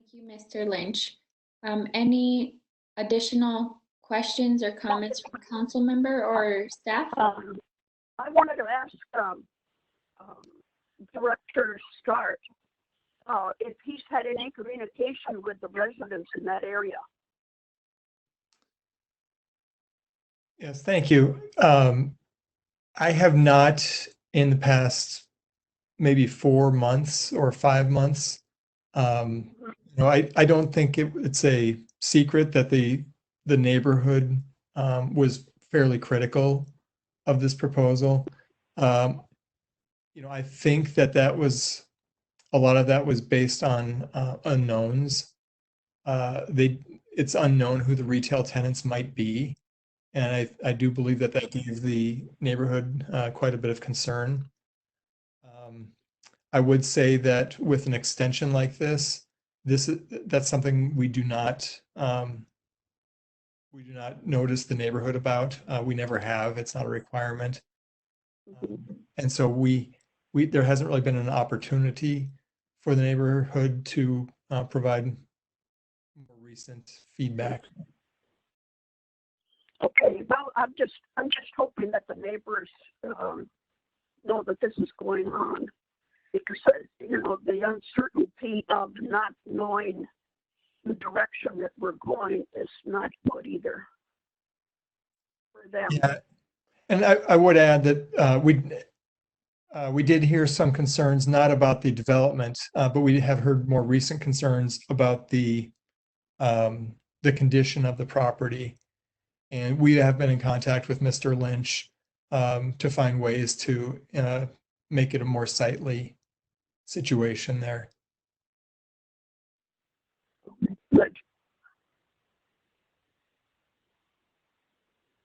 A: Thank you, Mr. Lynch. Any additional questions or comments from a council member or staff?
F: I wanted to ask Director Stark if he's had any communication with the residents in that area.
H: Yes, thank you. I have not in the past maybe 4 months or 5 months. I don't think it's a secret that the neighborhood was fairly critical of this proposal. I think that was a lot of that was based on unknowns. It's unknown who the retail tenants might be. And I do believe that gave the neighborhood quite a bit of concern. I would say that with an extension like this, that's something we do not notice the neighborhood about. We never have. It's not a requirement. And so there hasn't really been an opportunity for the neighborhood to provide more recent feedback.
F: Okay, well, I'm just hoping that the neighbors know that this is going on, because the uncertainty of not knowing the direction that we're going is not good either for them.
H: Yeah, and I would add that we did hear some concerns, not about the development, but we have heard more recent concerns about the condition of the property. And we have been in contact with Mr. Lynch to find ways to make it a more sightly situation there.
F: Good.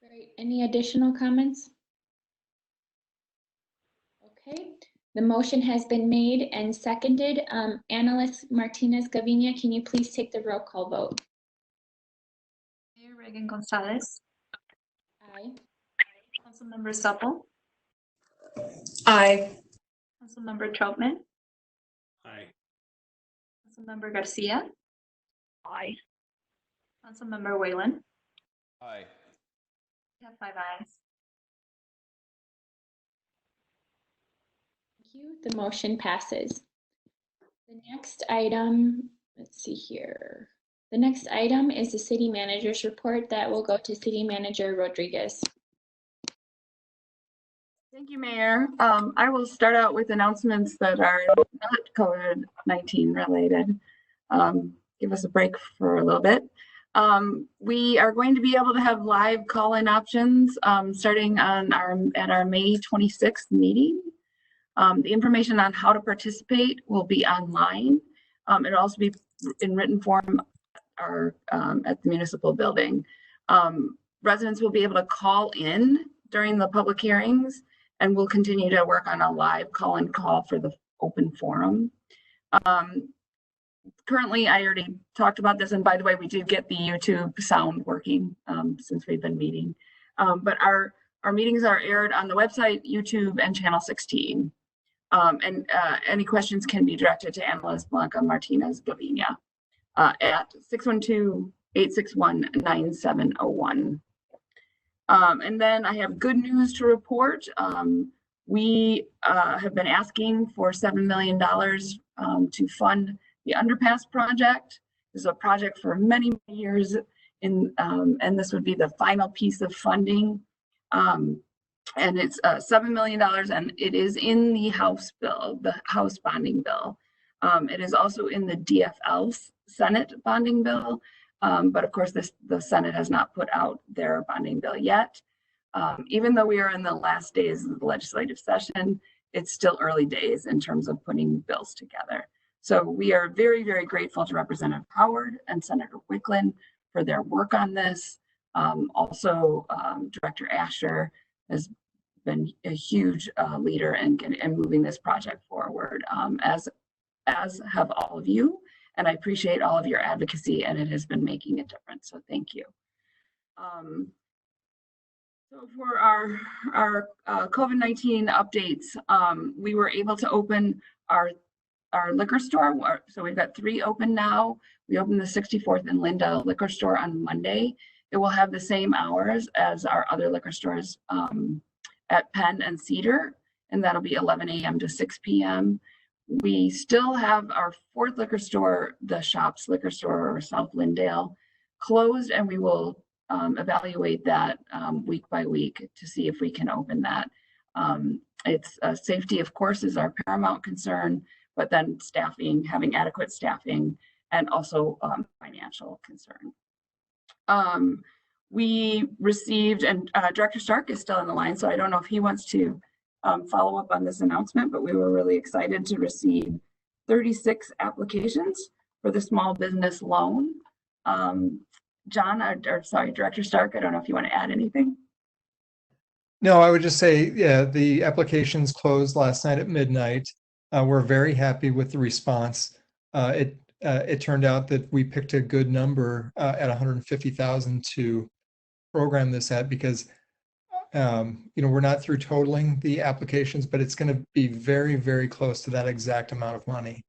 A: Great. Any additional comments? Okay. The motion has been made and seconded. Analyst Martinez Gavinia, can you please take the roll call vote?
C: Mayor Reagan Gonzalez,
A: Aye.
C: Councilmember Supple,
B: Aye.
C: Councilmember Troutman,
E: Aye.
C: Councilmember Garcia,
F: Aye.
C: Councilmember Whalen.
D: Aye.
C: We have 5 ayes.
A: Thank you. The motion passes. The next item, let's see here. The next item is the city manager's report that will go to City Manager Rodriguez.
G: Thank you, Mayor. I will start out with announcements that are not COVID-19 related. Give us a break for a little bit. We are going to be able to have live call-in options starting on at our May 26th meeting. The information on how to participate will be online. It'll also be in written form at the municipal building. Residents will be able to call in during the public hearings, and we'll continue to work on a live call-in call for the open forum. Currently, I already talked about this, and by the way, we did get the YouTube sound working since we've been meeting. But our meetings are aired on the website, YouTube, and Channel 16. Any questions can be directed to Analyst Blanca Martinez Gavinia at 612-861-9701. And then I have good news to report. We have been asking for $7 million to fund the underpass project. This is a project for many years, and this would be the final piece of funding. And it's $7 million, and it is in the House bill, the House bonding bill. It is also in the DFL Senate bonding bill, but of course the Senate has not put out their bonding bill yet. Even though we are in the last days of the legislative session, it's still early days in terms of putting bills together. So we are very, very grateful to Representative Howard and Senator Wicklund for their work on this. Also, Director Asher has been a huge leader in moving this project forward, as have all of you. And I appreciate all of your advocacy, and it has been making a difference. So thank you. So for our COVID-19 updates, we were able to open our liquor store. So we've got 3 open now. We opened the 64th and Linda liquor store on Monday. It will have the same hours as our other liquor stores at Penn and Cedar, and that'll be 11 a.m. to 6 p.m. We still have our 4th liquor store, the Shops Liquor Store, or South Lindale, closed, and we will evaluate that week by week to see if we can open that. It's safety, of course, is our paramount concern, but then staffing, having adequate staffing, and also financial concern. We received, and Director Stark is still on the line, so I don't know if he wants to follow up on this announcement, but we were really excited to receive 36 applications for the small business loan. John, or sorry, Director Stark, I don't know if you want to add anything.
H: No, I would just say, yeah, the applications closed last night at midnight. We're very happy with the response. It turned out that we picked a good number at 150,000 to program this at, because we're not through totaling the applications, but it's going to be very, very close to that exact amount of money.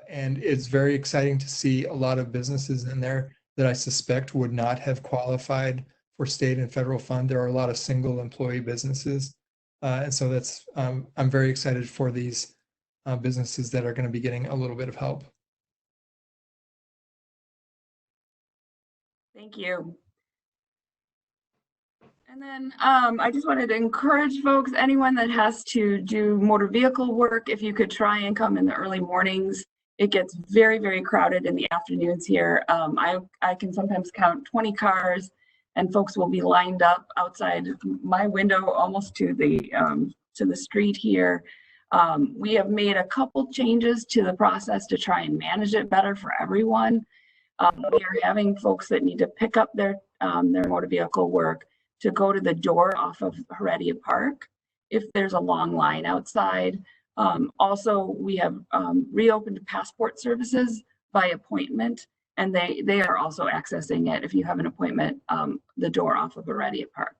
H: And it's very exciting to see a lot of businesses in there that I suspect would not have qualified for state and federal fund. There are a lot of single employee businesses. And so that's, I'm very excited for these businesses that are going to be getting a little bit of help.
G: Thank you. And then I just wanted to encourage folks, anyone that has to do motor vehicle work, if you could try and come in the early mornings. It gets very, very crowded in the afternoons here. I can sometimes count 20 cars, and folks will be lined up outside my window almost to the street here. We have made a couple changes to the process to try and manage it better for everyone. We are having folks that need to pick up their motor vehicle work to go to the door off of Heredia Park if there's a long line outside. Also, we have reopened passport services by appointment, and they are also accessing it if you have an appointment, the door off of Heredia Park.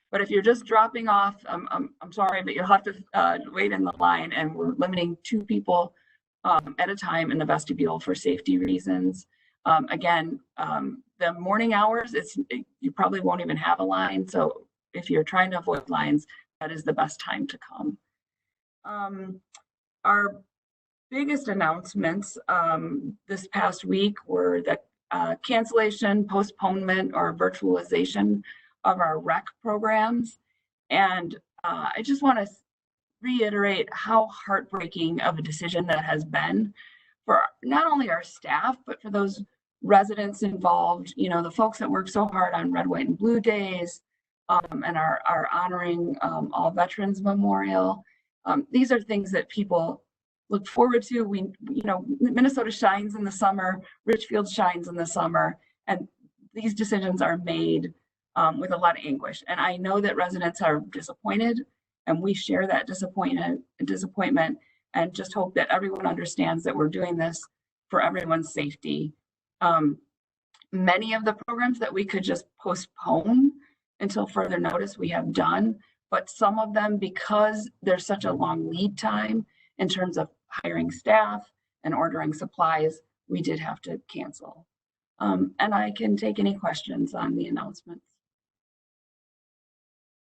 G: But if you're just dropping off, I'm sorry, but you'll have to wait in the line, and we're limiting 2 people at a time in the vestibule for safety reasons. Again, the morning hours, you probably won't even have a line. So if you're trying to avoid lines, that is the best time to come. Our biggest announcements this past week were the cancellation, postponement, or virtualization of our rec programs. And I just want to reiterate how heartbreaking of a decision that has been for not only our staff, but for those residents involved, the folks that work so hard on Red, White, and Blue Days, and are honoring All Veterans Memorial. These are things that people look forward to. Minnesota shines in the summer, Richfield shines in the summer, and these decisions are made with a lot of anguish. And I know that residents are disappointed, and we share that disappointment, and just hope that everyone understands that we're doing this for everyone's safety. Many of the programs that we could just postpone until further notice we have done, but some of them, because there's such a long lead time in terms of hiring staff and ordering supplies, we did have to cancel. And I can take any questions on the announcements.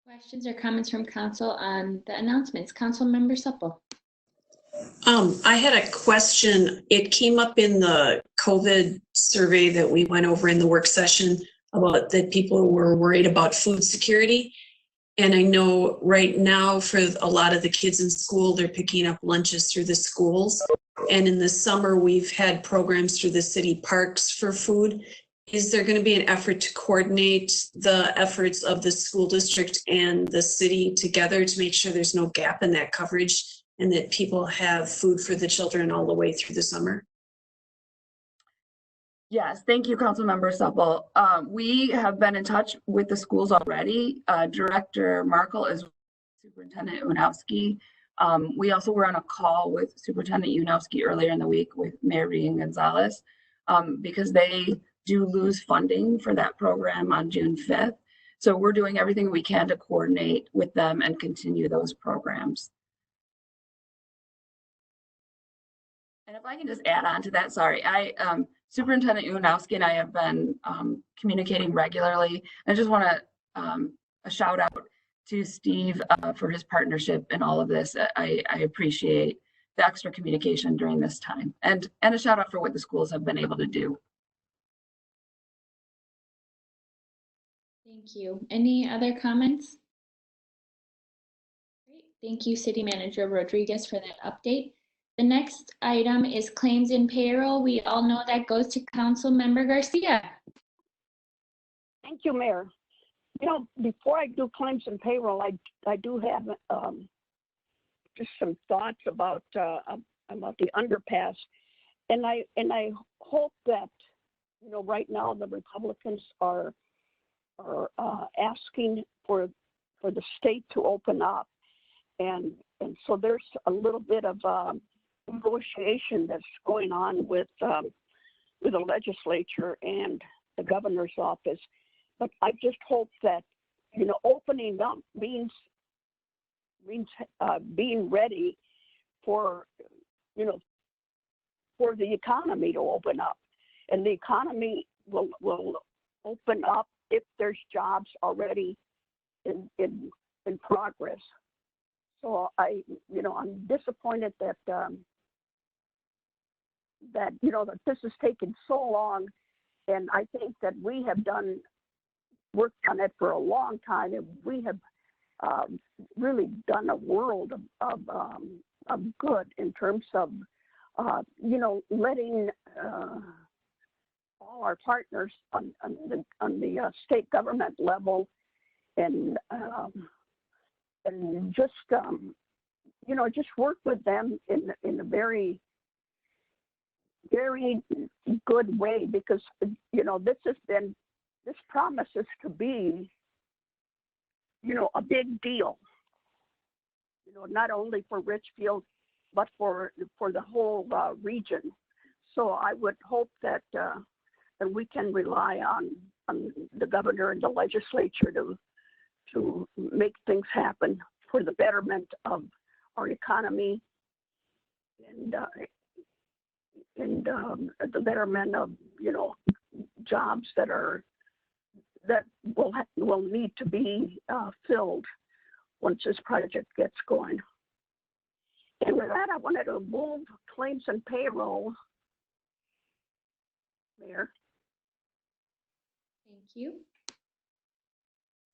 A: Questions or comments from council on the announcements? Councilmember Supple.
B: I had a question. It came up in the COVID survey that we went over in the work session about that people were worried about food security. And I know right now for a lot of the kids in school, they're picking up lunches through the schools. And in the summer, we've had programs through the city parks for food. Is there going to be an effort to coordinate the efforts of the school district and the city together to make sure there's no gap in that coverage and that people have food for the children all the way through the summer?
G: Yes, thank you, Councilmember Supple. We have been in touch with the schools already. Director Markle is Superintendent Unowski. We also were on a call with Superintendent Unowski earlier in the week with Mayor Regan-Gonzalez because they do lose funding for that program on June 5th. So we're doing everything we can to coordinate with them and continue those programs. And if I can just add on to that, sorry, Superintendent Unowski and I have been communicating regularly. I just want to a shout out to Steve for his partnership in all of this. I appreciate the extra communication during this time, and a shout out for what the schools have been able to do.
A: Thank you. Any other comments? Great. Thank you, City Manager Rodriguez, for that update. The next item is claims and payroll. We all know that goes to Councilmember Garcia.
F: Thank you, Mayor. You know, before I do claims and payroll, I do have just some thoughts about the underpass, and I hope that, you know, right now the Republicans are asking for the state to open up, and so there's a little bit of negotiation that's going on with the legislature and the governor's office. But I just hope that, you know, opening up means being ready for, you know, for the economy to open up, and the economy will open up if there's jobs already in progress. So I'm disappointed that you know, that this has taken so long, and I think that we have worked on it for a long time, and we have really done a world of good in terms of you know, letting all our partners on the state government level and just you know, just work with them in a very, very good way, because, you know, this promises to be, you know, a big deal, you know, not only for Richfield, but for the whole region. So I would hope that we can rely on the governor and the legislature to make things happen for the betterment of our economy and the betterment of, you know, jobs that will need to be filled once this project gets going. And with that, I wanted to move claims and payroll, Mayor.
A: Thank you.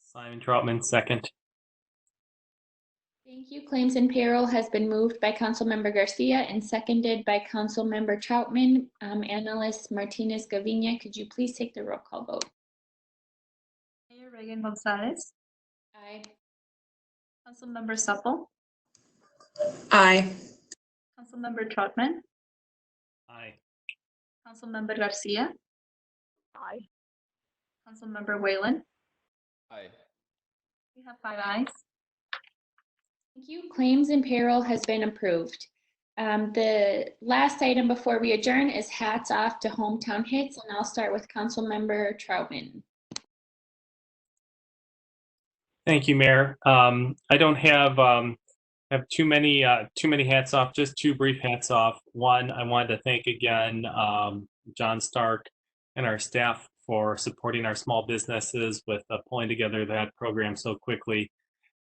E: Simon Troutman, second.
A: Thank you. Claims and payroll has been moved by Councilmember Garcia and seconded by Councilmember Troutman. Analyst Martinez Gavinia, could you please take the roll call vote?
C: Mayor Regan-Gonzalez,
A: Aye.
C: Councilmember Supple,
B: Aye.
C: Councilmember Troutman,
E: Aye.
C: Councilmember Garcia,
F: Aye.
C: Councilmember Whalen.
D: Aye.
C: We have 5 ayes.
A: Thank you. Claims and payroll has been approved. The last item before we adjourn is hats off to Hometown Hits, and I'll start with Councilmember Troutman.
E: Thank you, Mayor. I don't have too many hats off. Just 2 brief hats off. One, I wanted to thank again John Stark and our staff for supporting our small businesses with pulling together that program so quickly.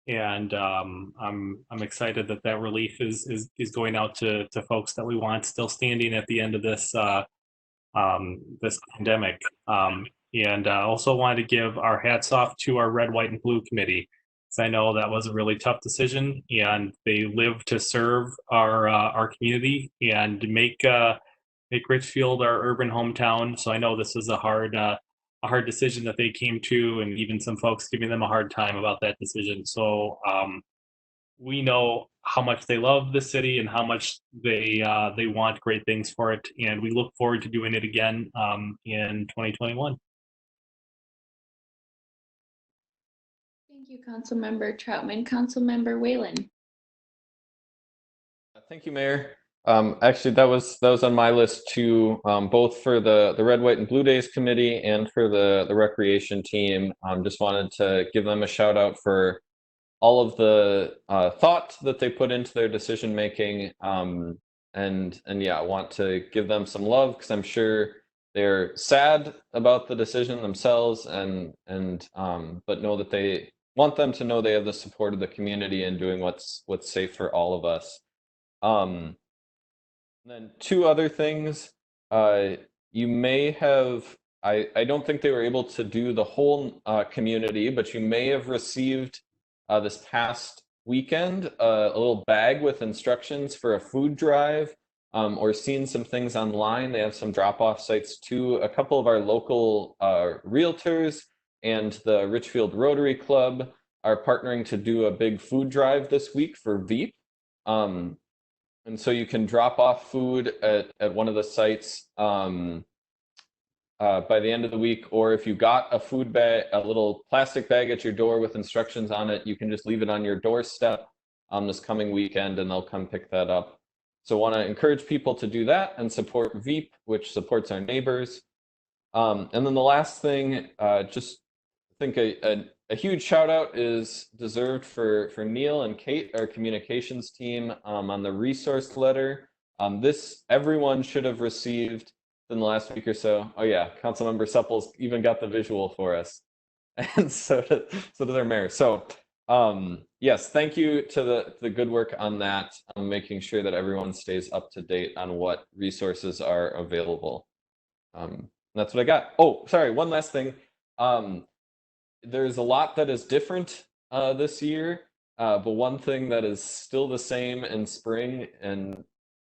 E: And I'm excited that that relief is going out to folks that we want still standing at the end of this this pandemic. And I also wanted to give our hats off to our Red, White, and Blue Committee. So I know that was a really tough decision, and they live to serve our community and make Richfield our urban hometown. So I know this is a hard decision that they came to, and even some folks giving them a hard time about that decision. So we know how much they love the city and how much they want great things for it, and we look forward to doing it again in 2021.
A: Thank you, Councilmember Troutman. Councilmember Whalen.
D: Thank you, Mayor. Actually, that was on my list too, both for the Red, White, and Blue Days Committee and for the Recreation team. Just wanted to give them a shout out for all of the thought that they put into their decision making, and yeah, I want to give them some love because I'm sure they're sad about the decision themselves, and but know that they want them to know they have the support of the community and doing what's safe for all of us. Then 2 other things. You may have, I don't think they were able to do the whole community, but you may have received this past weekend a little bag with instructions for a food drive, or seen some things online. They have some drop-off sites too. A couple of our local realtors and the Richfield Rotary Club are partnering to do a big food drive this week for Veep. And so you can drop off food at one of the sites by the end of the week, or if you got a food bag, a little plastic bag at your door with instructions on it, you can just leave it on your doorstep this coming weekend and they'll come pick that up. So I want to encourage people to do that and support Veep, which supports our neighbors. And then the last thing, just think a huge shout out is deserved for Neil and Kate, our communications team, on the resource letter. This everyone should have received in the last week or so. Oh yeah, Councilmember Supple's even got the visual for us, and so does our mayor. So yes, thank you to the good work on that, making sure that everyone stays up to date on what resources are available. That's what I got. Oh, sorry, one last thing. There's a lot that is different this year, but one thing that is still the same in spring, and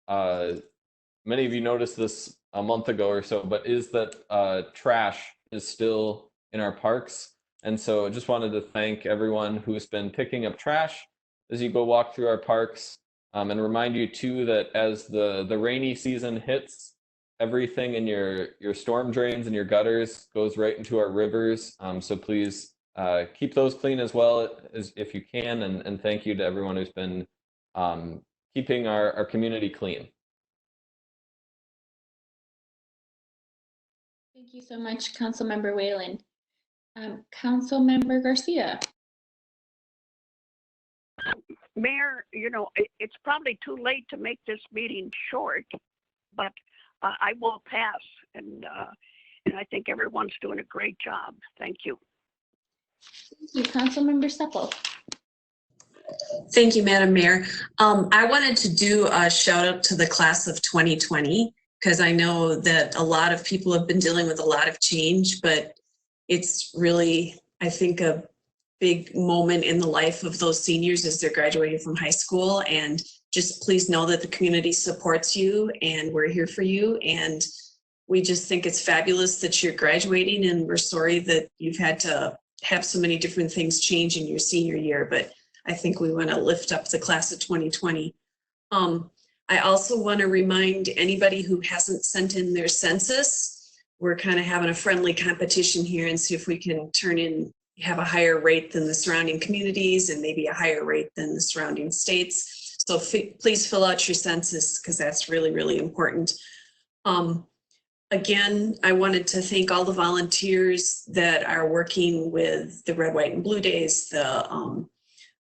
D: many of you noticed this a month ago or so, but is that trash is still in our parks. And so I just wanted to thank everyone who's been picking up trash as you go walk through our parks, and remind you too that as the rainy season hits, everything in your storm drains and your gutters goes right into our rivers. So please keep those clean as well as if you can, and thank you to everyone who's been keeping our community clean.
A: Thank you so much, Councilmember Whalen. Councilmember Garcia.
F: Mayor, it's probably too late to make this meeting short, but I will pass, and I think everyone's doing a great job. Thank you.
A: Thank you, Councilmember Supple.
B: Thank you, Madam Mayor. I wanted to do a shout out to the class of 2020, because I know that a lot of people have been dealing with a lot of change, but it's really, I think, a big moment in the life of those seniors as they're graduating from high school. And just please know that the community supports you and we're here for you. And we just think it's fabulous that you're graduating, and we're sorry that you've had to have so many different things change in your senior year, but I think we want to lift up the class of 2020. I also want to remind anybody who hasn't sent in their census, we're kind of having a friendly competition here and see if we can have a higher rate than the surrounding communities and maybe a higher rate than the surrounding states. So please fill out your census because that's really, really important. Again, I wanted to thank all the volunteers that are working with the Red, White, and Blue Days, the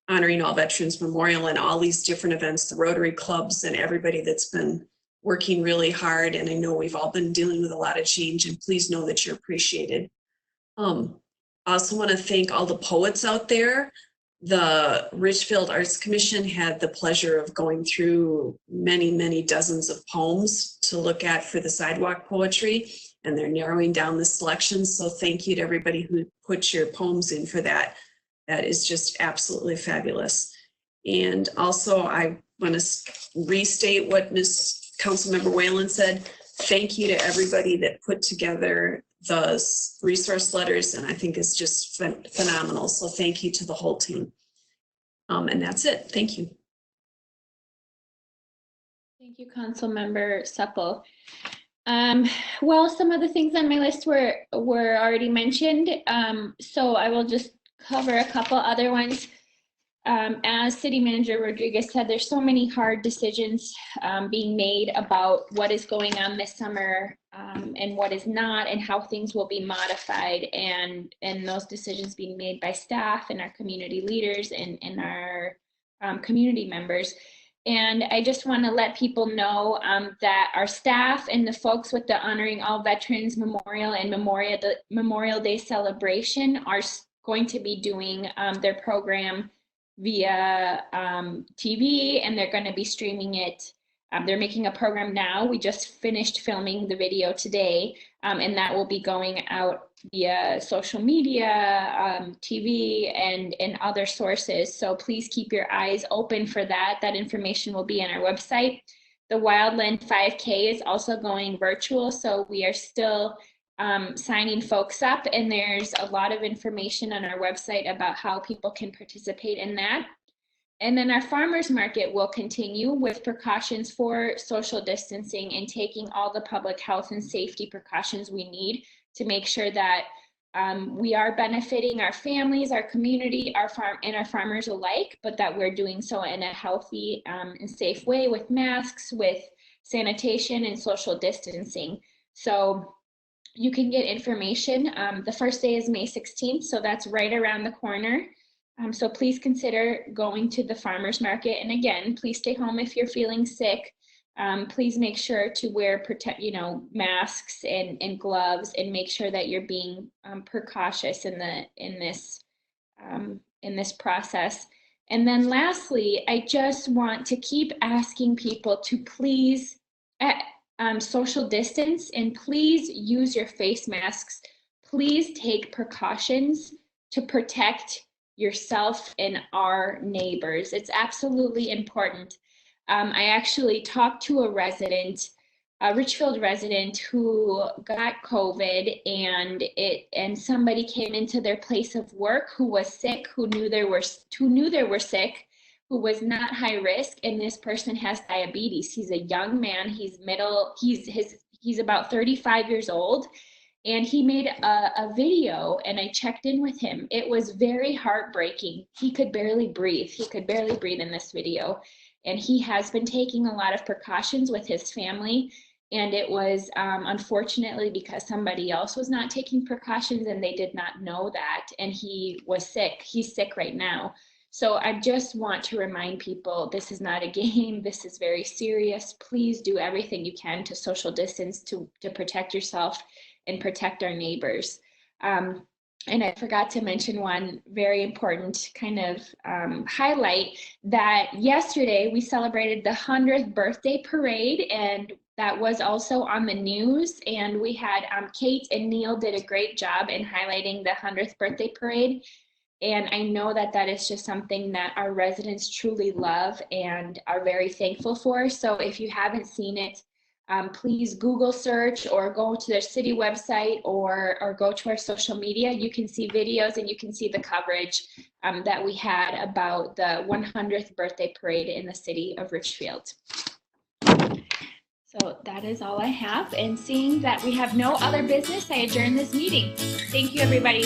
B: Honoring All Veterans Memorial, and all these different events, the Rotary Clubs, and everybody that's been working really hard. And I know we've all been dealing with a lot of change, and please know that you're appreciated. I also want to thank all the poets out there. The Richfield Arts Commission had the pleasure of going through many, many dozens of poems to look at for the sidewalk poetry, and they're narrowing down the selections. So thank you to everybody who put your poems in for that. That is just absolutely fabulous. And also I want to restate what Ms. Councilmember Whalen said. Thank you to everybody that put together the resource letters, and I think it's just phenomenal. So thank you to the whole team. And that's it. Thank you.
A: Thank you, Councilmember Supple. Well, some of the things on my list were already mentioned, so I will just cover a couple other ones. As City Manager Rodriguez said, there's so many hard decisions being made about what is going on this summer and what is not, and how things will be modified, and those decisions being made by staff and our community leaders and our community members. And I just want to let people know that our staff and the folks with the Honoring All Veterans Memorial and Memorial Day celebration are going to be doing their program via TV, and they're going to be streaming it. They're making a program now. We just finished filming the video today, and that will be going out via social media, TV, and other sources. So please keep your eyes open for that. That information will be on our website. The Wildland 5K is also going virtual, so we are still signing folks up, and there's a lot of information on our website about how people can participate in that. And then our farmers market will continue with precautions for social distancing and taking all the public health and safety precautions we need to make sure that we are benefiting our families, our community, our farmers alike, but that we're doing so in a healthy and safe way with masks, with sanitation and social distancing. So you can get information. The first day is May 16th, so that's right around the corner. So please consider going to the farmers market. And again, please stay home if you're feeling sick. Please make sure to wear masks and gloves, and make sure that you're being precautious in this process. And then lastly, I just want to keep asking people to please social distance, and please use your face masks. Please take precautions to protect yourself and our neighbors. It's absolutely important. I actually talked to a Richfield resident who got COVID, and somebody came into their place of work who was sick, who knew they were sick, who was not high risk, and this person has diabetes. He's a young man. He's about 35 years old. And he made a video, and I checked in with him. It was very heartbreaking. He could barely breathe. He could barely breathe in this video. And he has been taking a lot of precautions with his family. And it was unfortunately because somebody else was not taking precautions and they did not know that. And he was sick. He's sick right now. So I just want to remind people, this is not a game. This is very serious. Please do everything you can to social distance, to protect yourself and protect our neighbors. And I forgot to mention one very important kind of highlight, that yesterday we celebrated the 100th birthday parade, and that was also on the news. And we had Kate and Neil did a great job in highlighting the 100th birthday parade. And I know that that is just something that our residents truly love and are very thankful for. So if you haven't seen it, please Google search or go to their city website or go to our social media. You can see videos and you can see the coverage that we had about the 100th birthday parade in the city of Richfield. So that is all I have. And seeing that we have no other business, I adjourn this meeting. Thank you, everybody.